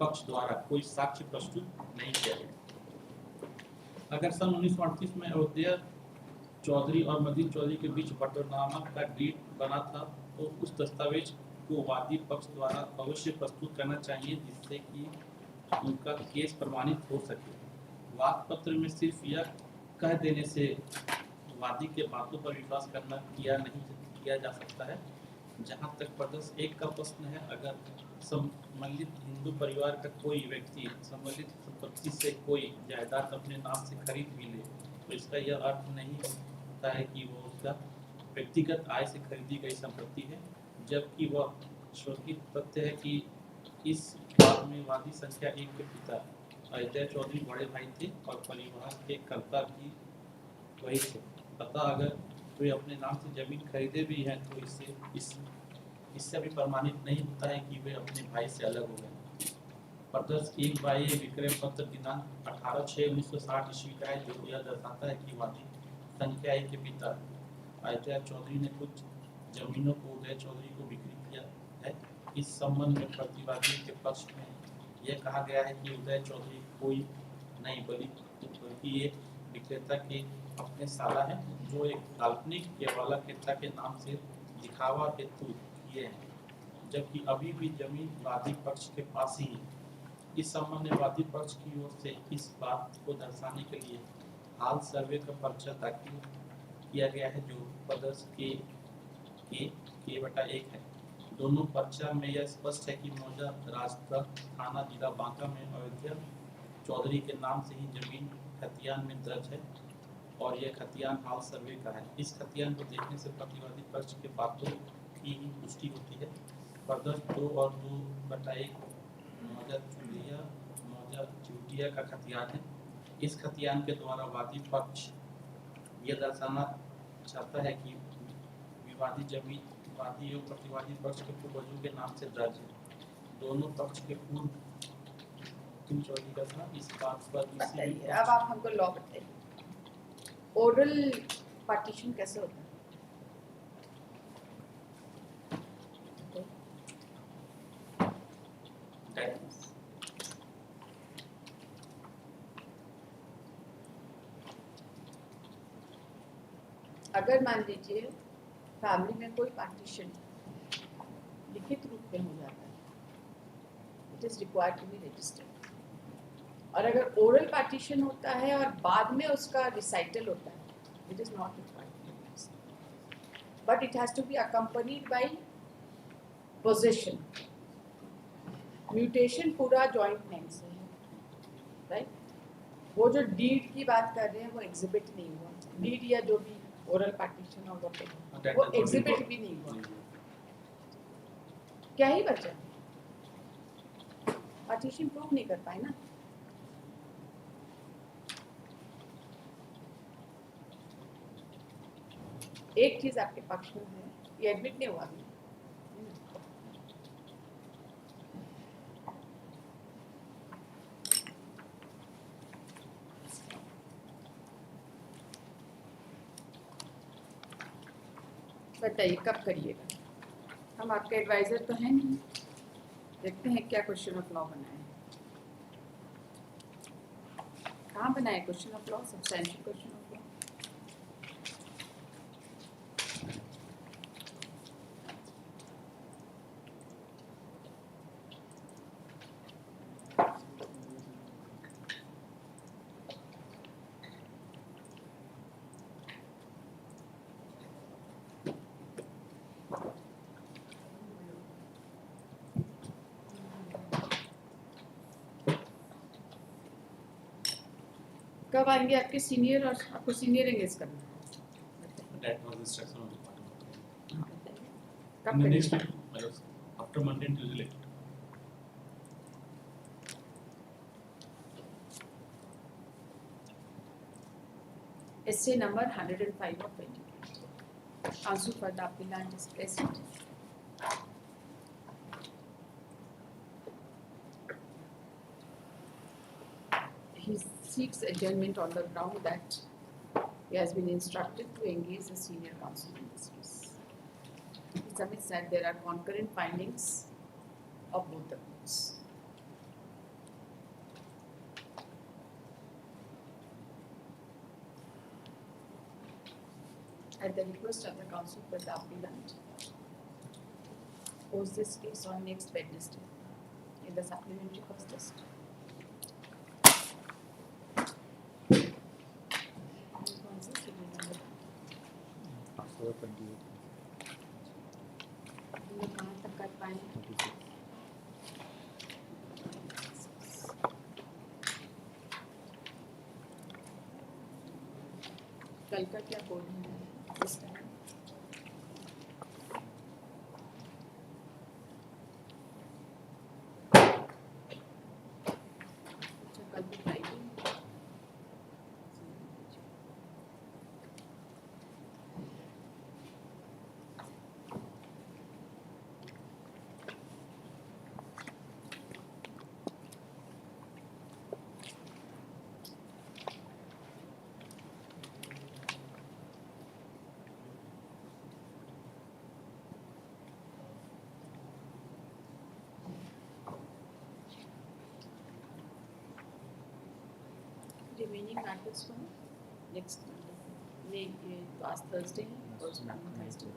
पक्ष द्वारा कोई साक्ष्य प्रस्तुत नहीं किया गया। अगर सन 1938 में अयोध्या चौधरी और मदीन चौधरी के बीच बंटवारनामा का डीड बना था, तो उस दस्तावेज को वादी पक्ष द्वारा अवश्य प्रस्तुत करना चाहिए, जिससे कि उनका केस प्रमाणित हो सके। वाद पत्र में सिर्फ यह कह देने से वादी के बातों पर विश्वास करना किया जा सकता है। जहां तक प्रदर्शन 1 का प्रश्न है, अगर सम्मिलित हिंदू परिवार का कोई व्यक्ति सम्मिलित संपत्ति से कोई जायदाद अपने नाम से खरीद भी ले, तो इसका यह अर्थ नहीं होता है कि वो उसका व्यक्तिगत आय से खरीदी गई संपत्ति है, जबकि वह शोकित तथ्य है कि इस बात में वादी संख्या 1 के पिता अयोध्या चौधरी बड़े भाई थे और परिवार के कर्ता भी वही थे। अतः अगर वे अपने नाम से जमीन खरीदे भी हैं, तो इससे भी प्रमाणित नहीं होता है कि वे अपने भाई से अलग हो गए। प्रदर्शन 1 बाई विक्रय पत्र दिनांक 18/6/1960 ईस्वी का है, जो यह दर्शाता है कि वादी संख्या 1 के पिता अयोध्या चौधरी ने कुछ जमीनों को उदय चौधरी को बिक्री किया है। इस संबंध में प्रतिवादी के पक्ष में यह कहा गया है कि उदय चौधरी कोई नहीं बल्कि ये विक्रेता के अपने साला है, जो एक काल्पनिक केवाला क्रेता के नाम से दिखावा हेतु किए हैं, जबकि अभी भी जमीन वादी पक्ष के पास ही है। इस संबंध में वादी पक्ष की ओर से इस बात को दर्शाने के लिए हाल सर्वे का पर्चा दाखिल किया गया है, जो प्रदर्शन K/1 है। दोनों पर्चा में यह स्पष्ट है कि मौजा राजपुर थाना जिला बांका में अयोध्या चौधरी के नाम से ही जमीन खतियान में दर्ज है और यह खतियान हाल सर्वे का है। इस खतियान को देखने से प्रतिवादी पक्ष के बातों की ही पुष्टि होती है। प्रदर्शन 2 और 2/1 मौजा चूटिया का खतियान है। इस खतियान के द्वारा वादी पक्ष यह दर्शाना चाहता है कि विवादी जमीन वादी एवं प्रतिवादी पक्ष के पूर्वजों के नाम से दर्ज है। दोनों पक्ष के पूर्व चौधरी का था। इस बात पर बताइए, अब आप हमको लॉ बताइए, ओरल पार्टीशन कैसे होता है? अगर मान लीजिए फैमिली में कोई पार्टीशन लिखित रूप में हो जाता है, it is required to be registered. और अगर ओरल पार्टीशन होता है और बाद में उसका रिसाइटल होता है, it is not required, but it has to be accompanied by possession. Mutation पूरा जॉइंट नेम से है, राइट? वो जो डीड की बात कर रहे हैं वो एग्जिबिट नहीं हुआ, डीड या जो भी ओरल पार्टीशन और वो एग्जिबिट भी नहीं हुआ। क्या ही बचा? पार्टीशन प्रूव नहीं कर पाए ना। एक चीज आपके पक्ष में है, ये एडमिट नहीं हुआ अभी। बताइए कब करिएगा? हम आपके एडवाइजर तो हैं नहीं। देखते हैं क्या क्वेश्चन ऑफ लॉ बनाए। कहाँ बनाए question of law? Substantial question of law. कब आएंगे आपके सीनियर और आपको सीनियर एंगेज करना That was instruction of the department. कब In the next करेंगे? week, मतलब after Monday and Tuesday. Essay number 105 of 20. Answer for the appellant is present. He seeks adjournment on the ground that he has been instructed to engage a senior counsel in this case. He submits that there are concurrent findings of both the courts. At the request of the counsel for the appellant, post this case on next Wednesday in the supplementary first test. हम लोग कहाँ तक कर पाएंगे? कल का क्या code है इस टाइम? कल की Friday remaining matters for next Monday. आज Thursday है और Thursday